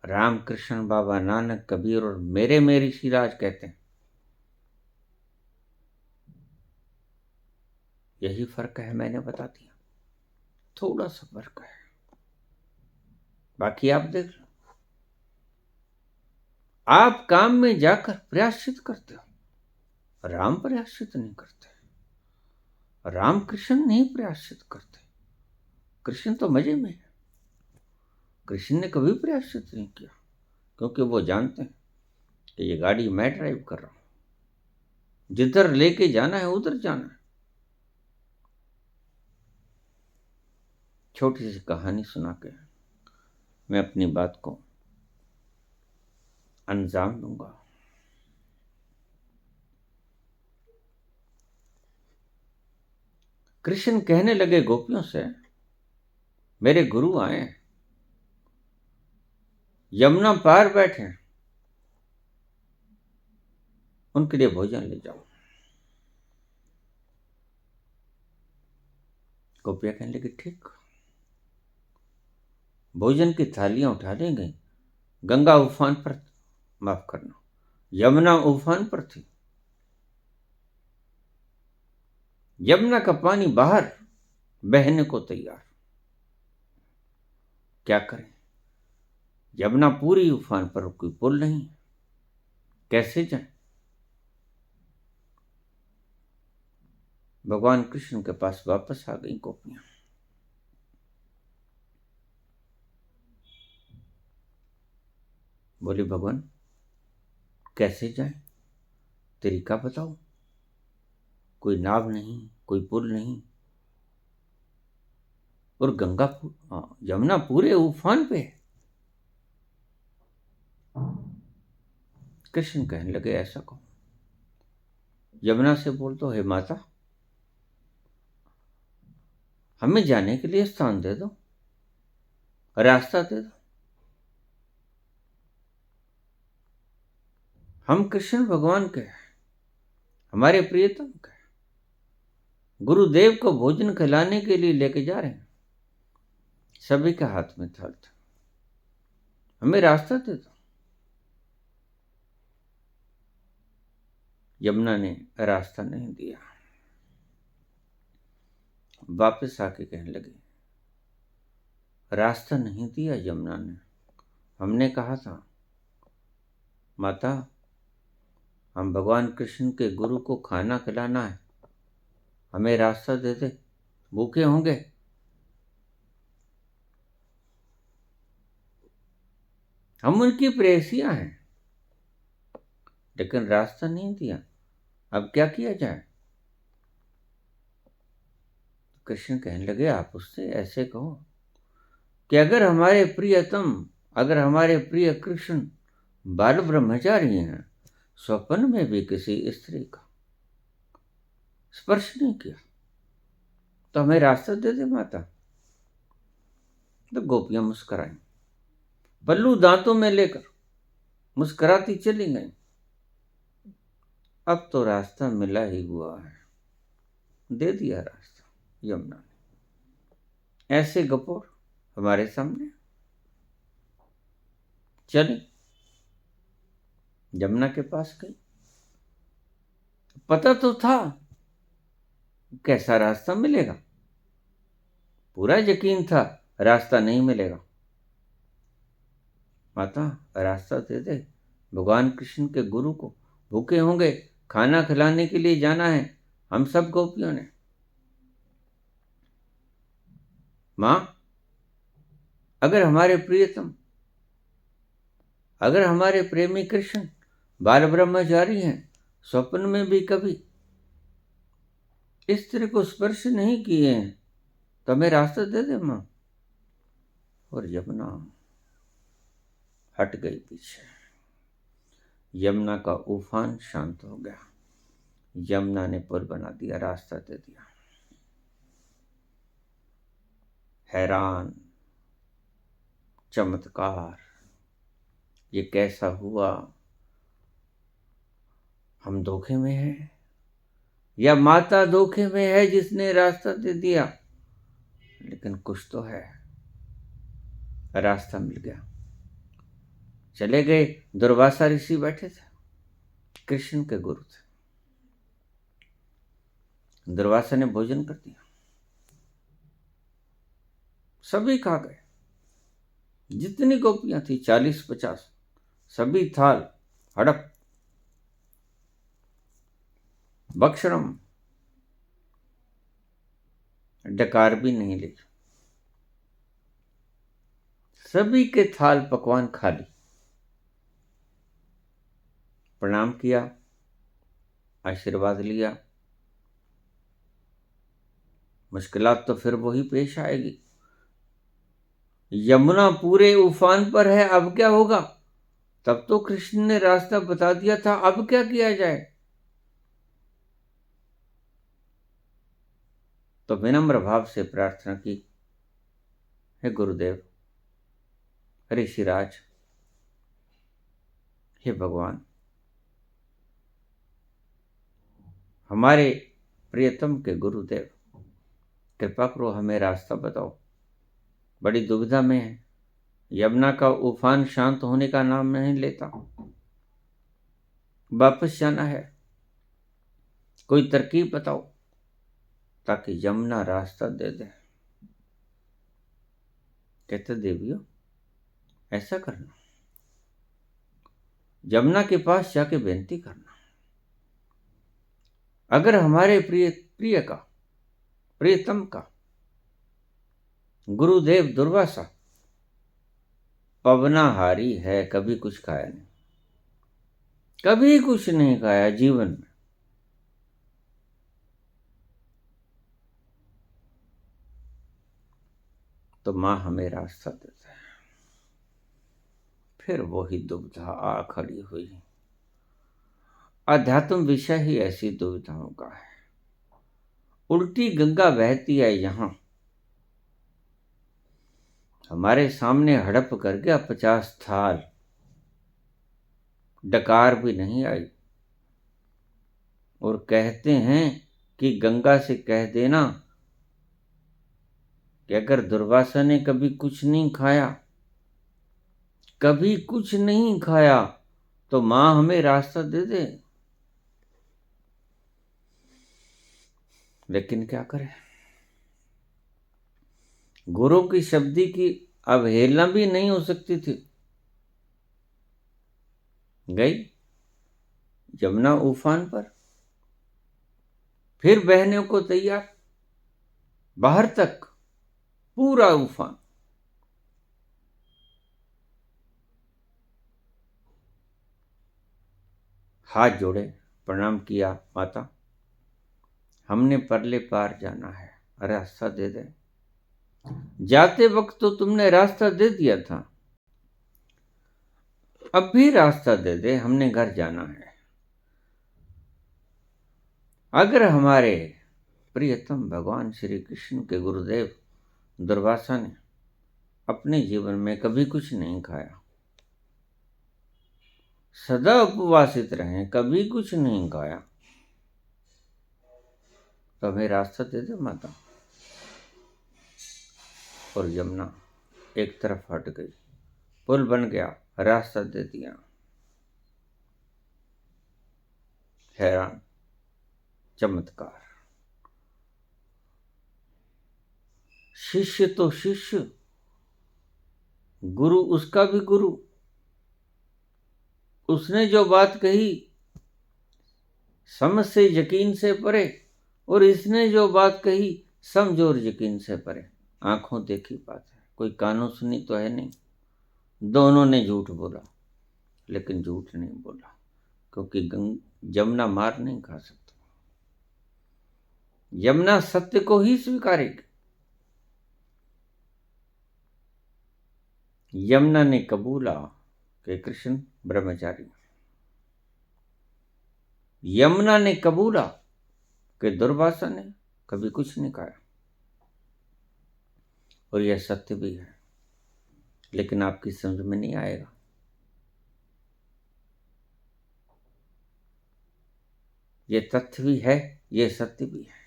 रामकृष्ण, बाबा नानक, कबीर और मेरे ऋषिराज कहते हैं? यही फर्क है, मैंने बता दिया। थोड़ा सा फर्क है, बाकी आप देख लो। आप काम में जाकर प्रायश्चित करते हो, राम प्रायश्चित नहीं करते, रामकृष्ण नहीं प्रायश्चित करते। कृष्ण तो मजे में है, कृष्ण ने कभी प्रायश्चित नहीं किया, क्योंकि वो जानते हैं कि ये गाड़ी मैं ड्राइव कर रहा हूं, जिधर लेके जाना है उधर जाना है। छोटी सी कहानी सुना के मैं अपनी बात को अंजाम दूंगा। कृष्ण कहने लगे गोपियों से, मेरे गुरु आए, यमुना पार बैठे, उनके लिए भोजन ले जाओ। गोपियां कहने लगी ठीक। भोजन की थालियां उठा ली गई। गंगा उफान पर, माफ करना, यमुना उफान पर थी। यमुना का पानी बाहर बहने को तैयार। क्या करें, यमुना पूरी उफान पर, कोई पुल नहीं, कैसे जाए? भगवान कृष्ण के पास वापस आ गई गोपियां। बोले भगवान कैसे जाए, तरीका बताओ। कोई नाव नहीं, कोई पुल नहीं, और यमुना पूरे उफान पे है। कृष्ण कहने लगे ऐसा कहो, यमुना से बोल दो, हे माता हमें जाने के लिए स्थान दे दो, रास्ता दे दो। हम कृष्ण भगवान के, हमारे प्रियतम के गुरुदेव को भोजन खिलाने के लिए लेके जा रहे हैं। सभी के हाथ में थाल था, हमें रास्ता दे दो। यमुना ने रास्ता नहीं दिया। वापस आके कहने लगे, रास्ता नहीं दिया यमुना ने, हमने कहा था माता हम भगवान कृष्ण के गुरु को खाना खिलाना है, हमें रास्ता दे दे, भूखे होंगे। हम उनकी प्रेयसियां हैं, लेकिन रास्ता नहीं दिया, अब क्या किया जाए? कृष्ण कहने लगे आप उससे ऐसे कहो कि अगर हमारे प्रिय कृष्ण बाल ब्रह्मचारी हैं, स्वप्न में भी किसी स्त्री का स्पर्श नहीं किया, तो हमें रास्ता दे दे माता। तो गोपियां मुस्कुराई, पल्लू दांतों में लेकर मुस्कुराती चली गई। अब तो रास्ता मिला ही हुआ है, दे दिया रास्ता यमुना ने। ऐसे गपोर हमारे सामने चली, यमुना के पास गई। पता तो था कैसा रास्ता मिलेगा, पूरा यकीन था रास्ता नहीं मिलेगा। माता रास्ता दे दे, भगवान कृष्ण के गुरु को भूखे होंगे, खाना खिलाने के लिए जाना है हम सब गोपियों ने। मां, अगर हमारे प्रियतम, अगर हमारे प्रेमी कृष्ण बाल ब्रह्मचारी हैं, स्वप्न में भी कभी इस तरह को स्पर्श नहीं किए हैं, तो हमें रास्ता दे दे मां। और यमुना हट गई पीछे। यमुना का उफान शांत हो गया। यमुना ने पुल बना दिया, रास्ता दे दिया। हैरान, चमत्कार, ये कैसा हुआ? हम धोखे में हैं या माता धोखे में है जिसने रास्ता दे दिया? लेकिन कुछ तो है, रास्ता मिल गया। चले गए। दुर्वासा ऋषि बैठे थे, कृष्ण के गुरु थे। दुर्वासा ने भोजन कर दिया, सभी खा गए। जितनी गोपियां थी 40-50, सभी थाल हड़प भक्षणम, डकार भी नहीं ली। सभी के थाल पकवान खा ली। प्रणाम किया, आशीर्वाद लिया। मुश्किलात तो फिर वही पेश आएगी। यमुना पूरे उफान पर है, अब क्या होगा? तब तो कृष्ण ने रास्ता बता दिया था, अब क्या किया जाए? तो विनम्र भाव से प्रार्थना की, हे गुरुदेव, ऋषिराज, हे भगवान, हमारे प्रियतम के गुरुदेव, कृपा करो, हमें रास्ता बताओ। बड़ी दुविधा में है, यमुना का उफान शांत होने का नाम नहीं लेता, वापस जाना है। कोई तरकीब बताओ ताकि यमुना रास्ता दे दे। कहते देवियों, ऐसा करना, यमुना के पास जाके बेनती करना, अगर हमारे प्रिय का, प्रियतम का गुरुदेव दुर्वासा पवनाहारी है, कभी कुछ खाया नहीं, कभी कुछ नहीं खाया जीवन में, तो मां हमें रास्ता देता है। फिर वही दुविधा आ खड़ी हुई। अध्यात्म विषय ही ऐसी दुविधाओं का है। उल्टी गंगा बहती है यहां, हमारे सामने हड़प कर गया 50 थाल, डकार भी नहीं आई। और कहते हैं कि गंगा से कह देना कि अगर दुर्वासा ने कभी कुछ नहीं खाया, कभी कुछ नहीं खाया, तो मां हमें रास्ता दे दे। लेकिन क्या करें, गुरु की शब्दी की अवहेलना भी नहीं हो सकती थी। गई यमुना उफान पर, फिर बहने को तैयार, बाहर तक पूरा उफान। हाथ जोड़े, प्रणाम किया, माता हमने परले पार जाना है, रास्ता दे दे। जाते वक्त तो तुमने रास्ता दे दिया था, अब भी रास्ता दे दे, हमने घर जाना है। अगर हमारे प्रियतम भगवान श्री कृष्ण के गुरुदेव दुर्वासा ने अपने जीवन में कभी कुछ नहीं खाया, सदा उपवासित रहे, कभी कुछ नहीं खाया, तो हमें रास्ता दे दे माता। और यमुना एक तरफ हट गई, पुल बन गया, रास्ता दे दिया। हैरान, चमत्कार। शिष्य तो शिष्य, गुरु उसका भी गुरु। उसने जो बात कही समझ से यकीन से परे, और इसने जो बात कही समझ और यकीन से परे। आंखों देखी बात है, कोई कानों सुनी तो है नहीं। दोनों ने झूठ बोला, लेकिन झूठ नहीं बोला, क्योंकि यमुना मार नहीं खा सकती। यमुना सत्य को ही स्वीकारेगी। यमुना ने कबूला कि कृष्ण ब्रह्मचारी। यमुना ने कबूला कि दुर्वासा ने कभी कुछ नहीं खाया, और यह सत्य भी है, लेकिन आपकी समझ में नहीं आएगा। यह तथ्य भी है, यह सत्य भी है।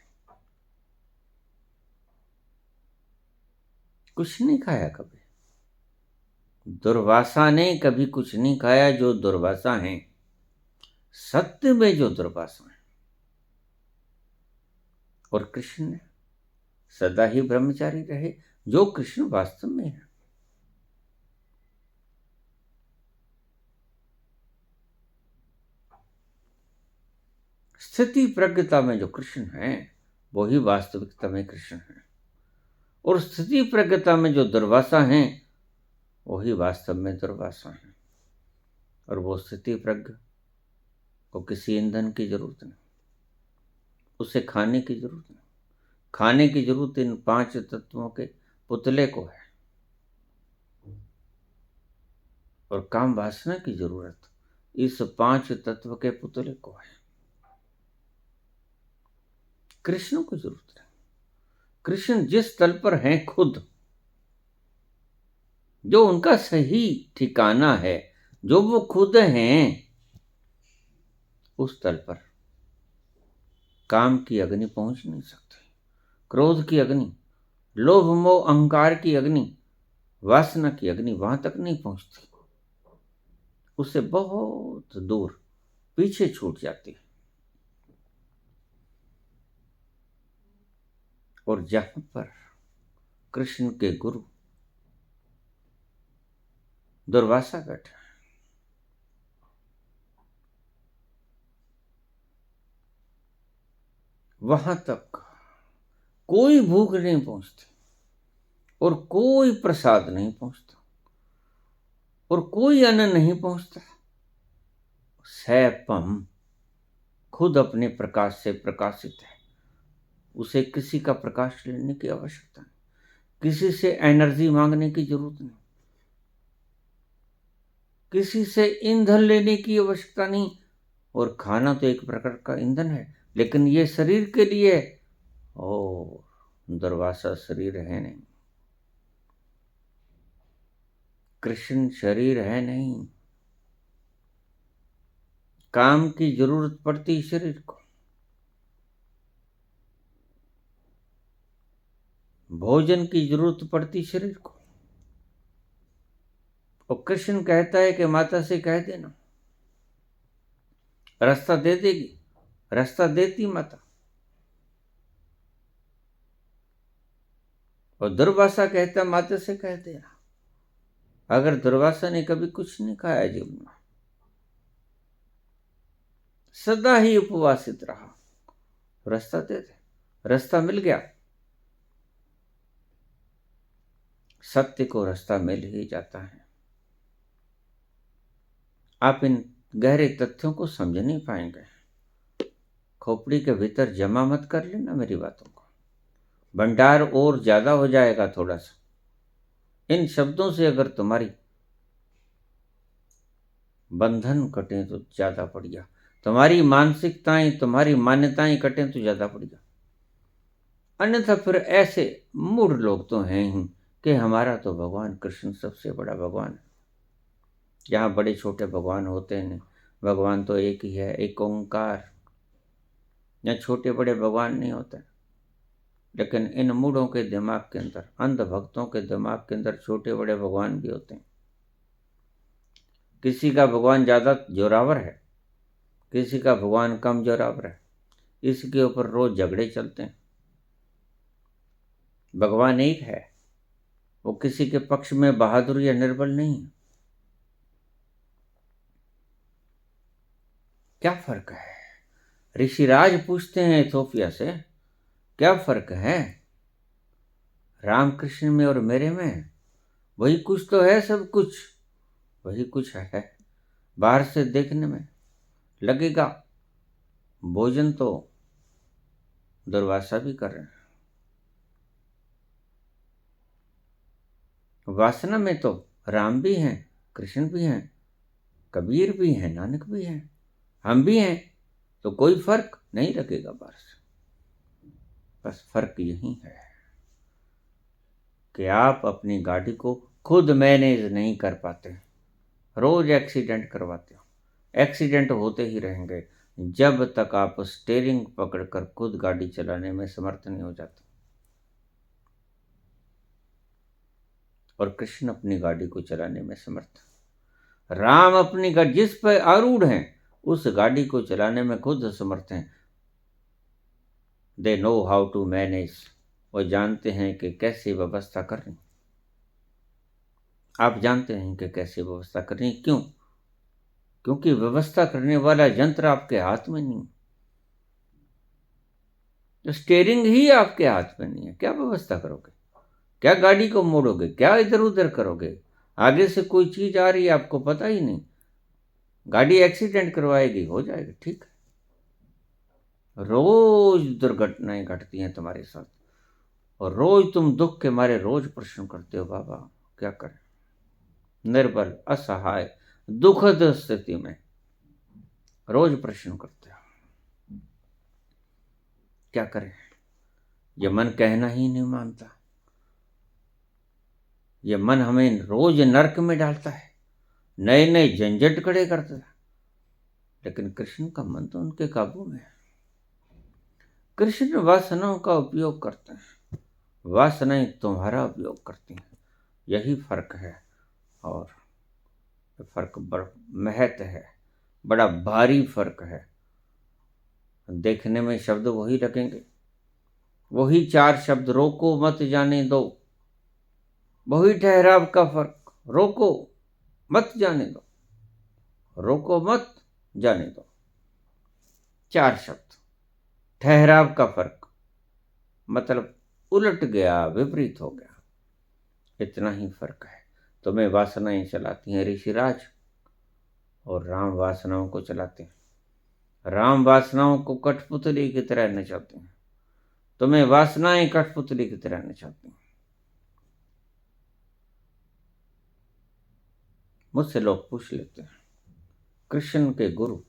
कुछ नहीं खाया कभी। दुर्वासा ने कभी कुछ नहीं खाया जो दुर्वासा हैं, सत्य में जो दुर्वासा है। और कृष्ण ने सदा ही ब्रह्मचारी रहे, जो कृष्ण वास्तव में है। स्थिति प्रज्ञता में जो कृष्ण है, वही वास्तविकता में कृष्ण है। और स्थिति प्रज्ञता में जो दुर्वासा है, वही वास्तव में दुर्वासा है। और वो स्थिति प्रज्ञ को किसी ईंधन की जरूरत नहीं, उसे खाने की जरूरत नहीं। खाने की जरूरत इन 5 तत्वों के पुतले को है, और काम वासना की जरूरत इस 5 तत्व के पुतले को है। कृष्ण को जरूरत है। कृष्ण जिस तल पर हैं खुद, जो उनका सही ठिकाना है, जो वो खुद हैं, उस तल पर काम की अग्नि पहुंच नहीं सकती। क्रोध की अग्नि, लोभ मोह अहंकार की अग्नि, वासना की अग्नि वहां तक नहीं पहुंचती, उससे बहुत दूर पीछे छूट जाती है। और जहां पर कृष्ण के गुरु दुर्वासा बैठे, वहां तक कोई भूख नहीं पहुंचती, और कोई प्रसाद नहीं पहुंचता, और कोई अन्न नहीं पहुंचता। सैपम खुद अपने प्रकाश से प्रकाशित है, उसे किसी का प्रकाश लेने की आवश्यकता नहीं, किसी से एनर्जी मांगने की जरूरत नहीं, किसी से ईंधन लेने की आवश्यकता नहीं। और खाना तो एक प्रकार का ईंधन है, लेकिन ये शरीर के लिए, और दुर्वासा शरीर है नहीं, कृष्ण शरीर है नहीं। काम की जरूरत पड़ती शरीर को, भोजन की जरूरत पड़ती शरीर को। और कृष्ण कहता है कि माता से कह देना, रास्ता दे देगी। रास्ता देती माता। और दुर्वासा कहता माता से कह देना। अगर दुर्वासा ने कभी कुछ नहीं खाया जीवन में, सदा ही उपवासित रहा, रास्ता दे दे, रास्ता मिल गया। सत्य को रास्ता मिल ही जाता है। आप इन गहरे तथ्यों को समझ नहीं पाएंगे। खोपड़ी के भीतर जमा मत कर लेना मेरी बातों को, भंडार और ज्यादा हो जाएगा थोड़ा सा। इन शब्दों से अगर तुम्हारी बंधन कटे तो ज्यादा बढ़िया, तुम्हारी मानसिकताएं, तुम्हारी मान्यताएं कटे तो ज्यादा बढ़िया। अन्यथा फिर ऐसे मूढ़ लोग तो हैं ही कि हमारा तो भगवान कृष्ण सबसे बड़ा भगवान है। जहाँ बड़े छोटे भगवान होते हैं, भगवान तो एक ही है, एक ओंकार। यहाँ छोटे बड़े भगवान नहीं होते। लेकिन इन मूढ़ों के दिमाग के अंदर, अंध भक्तों के दिमाग के अंदर छोटे बड़े भगवान भी होते हैं। किसी का भगवान ज़्यादा जोरावर है, किसी का भगवान कम जोरावर है, इसके ऊपर रोज झगड़े चलते हैं। भगवान एक है, वो किसी के पक्ष में बहादुर या निर्बल नहीं है। क्या फर्क है? ऋषिराज पूछते हैं इथोपिया से, क्या फर्क है रामकृष्ण में और मेरे में? वही कुछ तो है, सब कुछ वही कुछ है। बाहर से देखने में लगेगा भोजन तो दुर्वासा भी कर रहे हैं, वासना में तो राम भी हैं, कृष्ण भी हैं, कबीर भी हैं, नानक भी हैं, हम भी हैं। तो कोई फर्क नहीं लगेगा बाहर से। बस फर्क यही है कि आप अपनी गाड़ी को खुद मैनेज नहीं कर पाते, रोज एक्सीडेंट करवाते हो। एक्सीडेंट होते ही रहेंगे जब तक आप स्टीयरिंग पकड़कर खुद गाड़ी चलाने में समर्थ नहीं हो जाते। और कृष्ण अपनी गाड़ी को चलाने में समर्थ, राम अपनी गाड़ी जिस पर आरूढ़ हैं उस गाड़ी को चलाने में खुद समर्थ हैं। They know how to manage, वो जानते हैं कि कैसे व्यवस्था करनी। आप जानते हैं कि कैसे व्यवस्था करनी, क्यों? क्योंकि व्यवस्था करने वाला यंत्र आपके हाथ में नहीं, तो स्टीयरिंग ही आपके हाथ में नहीं है। क्या व्यवस्था करोगे? क्या गाड़ी को मोड़ोगे? क्या इधर उधर करोगे? आगे से कोई चीज आ रही है, आपको पता ही नहीं, गाड़ी एक्सीडेंट करवाएगी, हो जाएगा, ठीक है। रोज दुर्घटनाएं घटती हैं तुम्हारे साथ, और रोज तुम दुख के मारे रोज प्रश्न करते हो, बाबा क्या करें? निर्बल, असहाय, दुखद स्थिति में रोज प्रश्न करते हो, क्या करें? ये मन कहना ही नहीं मानता, ये मन हमें रोज नरक में डालता है, नए नए झंझट खड़े करता है। लेकिन कृष्ण का मन तो उनके काबू में है। कृष्ण वासनाओं का उपयोग करते हैं, वासनाएं तुम्हारा उपयोग करती हैं। यही फर्क है, और फर्क बड़ा महत्व है, बड़ा भारी फर्क है। देखने में शब्द वही लगेंगे, वही चार शब्द, रोको मत जाने दो, वही ठहराव का फर्क, रोको मत जाने दो, रोको मत जाने दो, चार शब्द। ठहराव का फर्क, मतलब उलट गया, विपरीत हो गया, इतना ही फर्क है। तुम्हें वासनाएं चलाती हैं ऋषिराज, और राम वासनाओं को चलाते हैं। राम वासनाओं को कठपुतली की तरह नचाते हैं, तुम्हें वासनाएं कठपुतली की तरह नचाती हैं। मुझसे लोग पूछ लेते हैं, कृष्ण के गुरु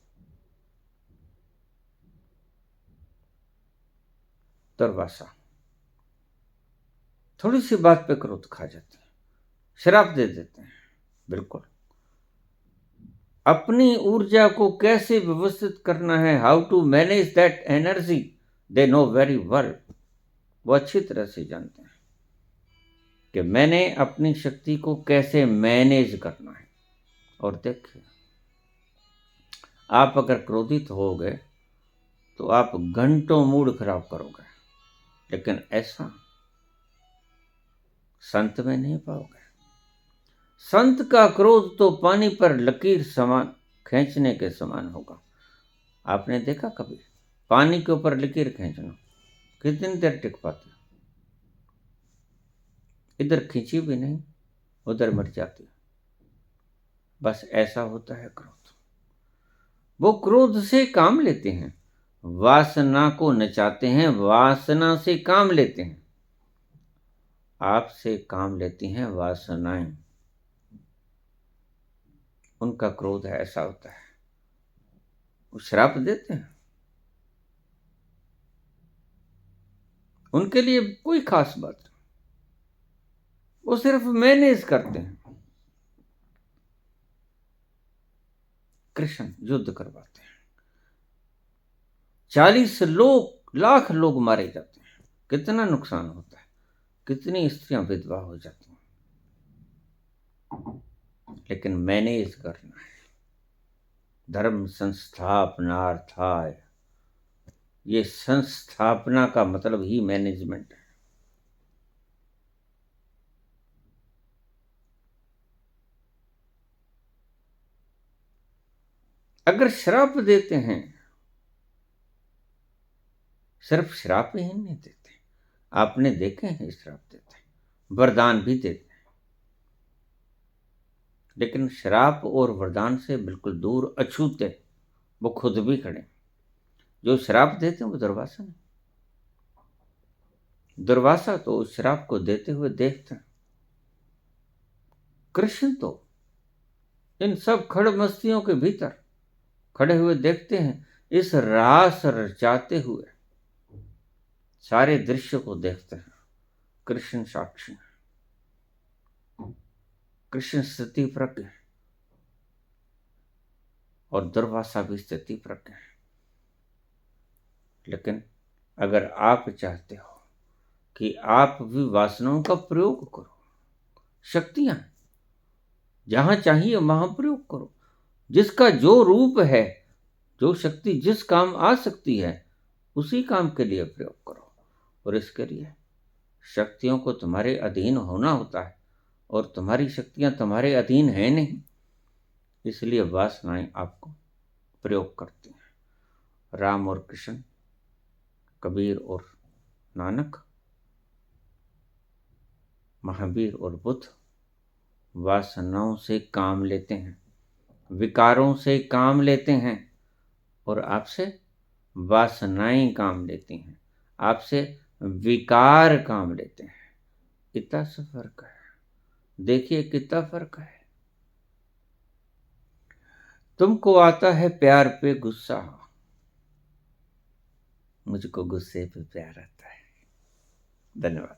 दुर्वासा थोड़ी सी बात पे क्रोध खा जाते हैं, श्राप दे देते हैं। बिल्कुल, अपनी ऊर्जा को कैसे व्यवस्थित करना है, how to manage that energy, they know very well. वो अच्छी तरह से जानते हैं कि मैंने अपनी शक्ति को कैसे मैनेज करना है। और देखिए, आप अगर क्रोधित हो गए तो आप घंटों मूड खराब करोगे, लेकिन ऐसा संत में नहीं पाओगे। संत का क्रोध तो पानी पर लकीर समान खींचने के समान होगा। आपने देखा कभी पानी के ऊपर लकीर खींचना? कितनी देर टिक पाते? इधर खींची भी नहीं, उधर मर जाती। बस ऐसा होता है क्रोध। वो क्रोध से काम लेते हैं, वासना को नचाते हैं, वासना से काम लेते हैं। आपसे काम लेती हैं वासनाएं, उनका क्रोध ऐसा होता है, वो श्राप देते हैं। उनके लिए कोई खास बात नहीं, वो सिर्फ मैनेज करते हैं। कृष्ण युद्ध करवाते हैं, 40 लाख लोग मारे जाते हैं। कितना नुकसान होता है, कितनी स्त्रियां विधवा हो जाती हैं। लेकिन मैनेज करना है, धर्म संस्थापनार्थाय, ये संस्थापना का मतलब ही मैनेजमेंट है। अगर श्राप देते हैं, सिर्फ श्राप ही नहीं देते, आपने देखे हैं श्राप देते हैं, वरदान भी देते हैं, लेकिन श्राप और वरदान से बिल्कुल दूर अछूते, वो खुद भी खड़े। जो श्राप देते हैं वो दुर्वासा नहीं, दुर्वासा तो उस श्राप को देते हुए देखते हैं। कृष्ण तो इन सब खड़ मस्तियों के भीतर खड़े हुए देखते हैं, इस रास रचाते हुए सारे दृश्य को देखते हैं। कृष्ण साक्षी, कृष्ण स्थिति प्रज्ञ है और दुर्वासा भी स्थिति प्रज्ञ है। लेकिन अगर आप चाहते हो कि आप भी वासनाओं का प्रयोग करो, शक्तियां जहां चाहिए वहां प्रयोग करो, जिसका जो रूप है, जो शक्ति जिस काम आ सकती है उसी काम के लिए प्रयोग करो। और इसके लिए शक्तियों को तुम्हारे अधीन होना होता है, और तुम्हारी शक्तियां तुम्हारे अधीन है नहीं, इसलिए वासनाएं आपको प्रयोग करती हैं। राम और कृष्ण, कबीर और नानक, महावीर और बुद्ध वासनाओं से काम लेते हैं, विकारों से काम लेते हैं, और आपसे वासनाएं काम लेती हैं, आपसे विकार काम लेते हैं। इतना सा फर्क है, देखिए कितना फर्क है। तुमको आता है प्यार पे गुस्सा, मुझको गुस्से पे प्यार आता है। धन्यवाद।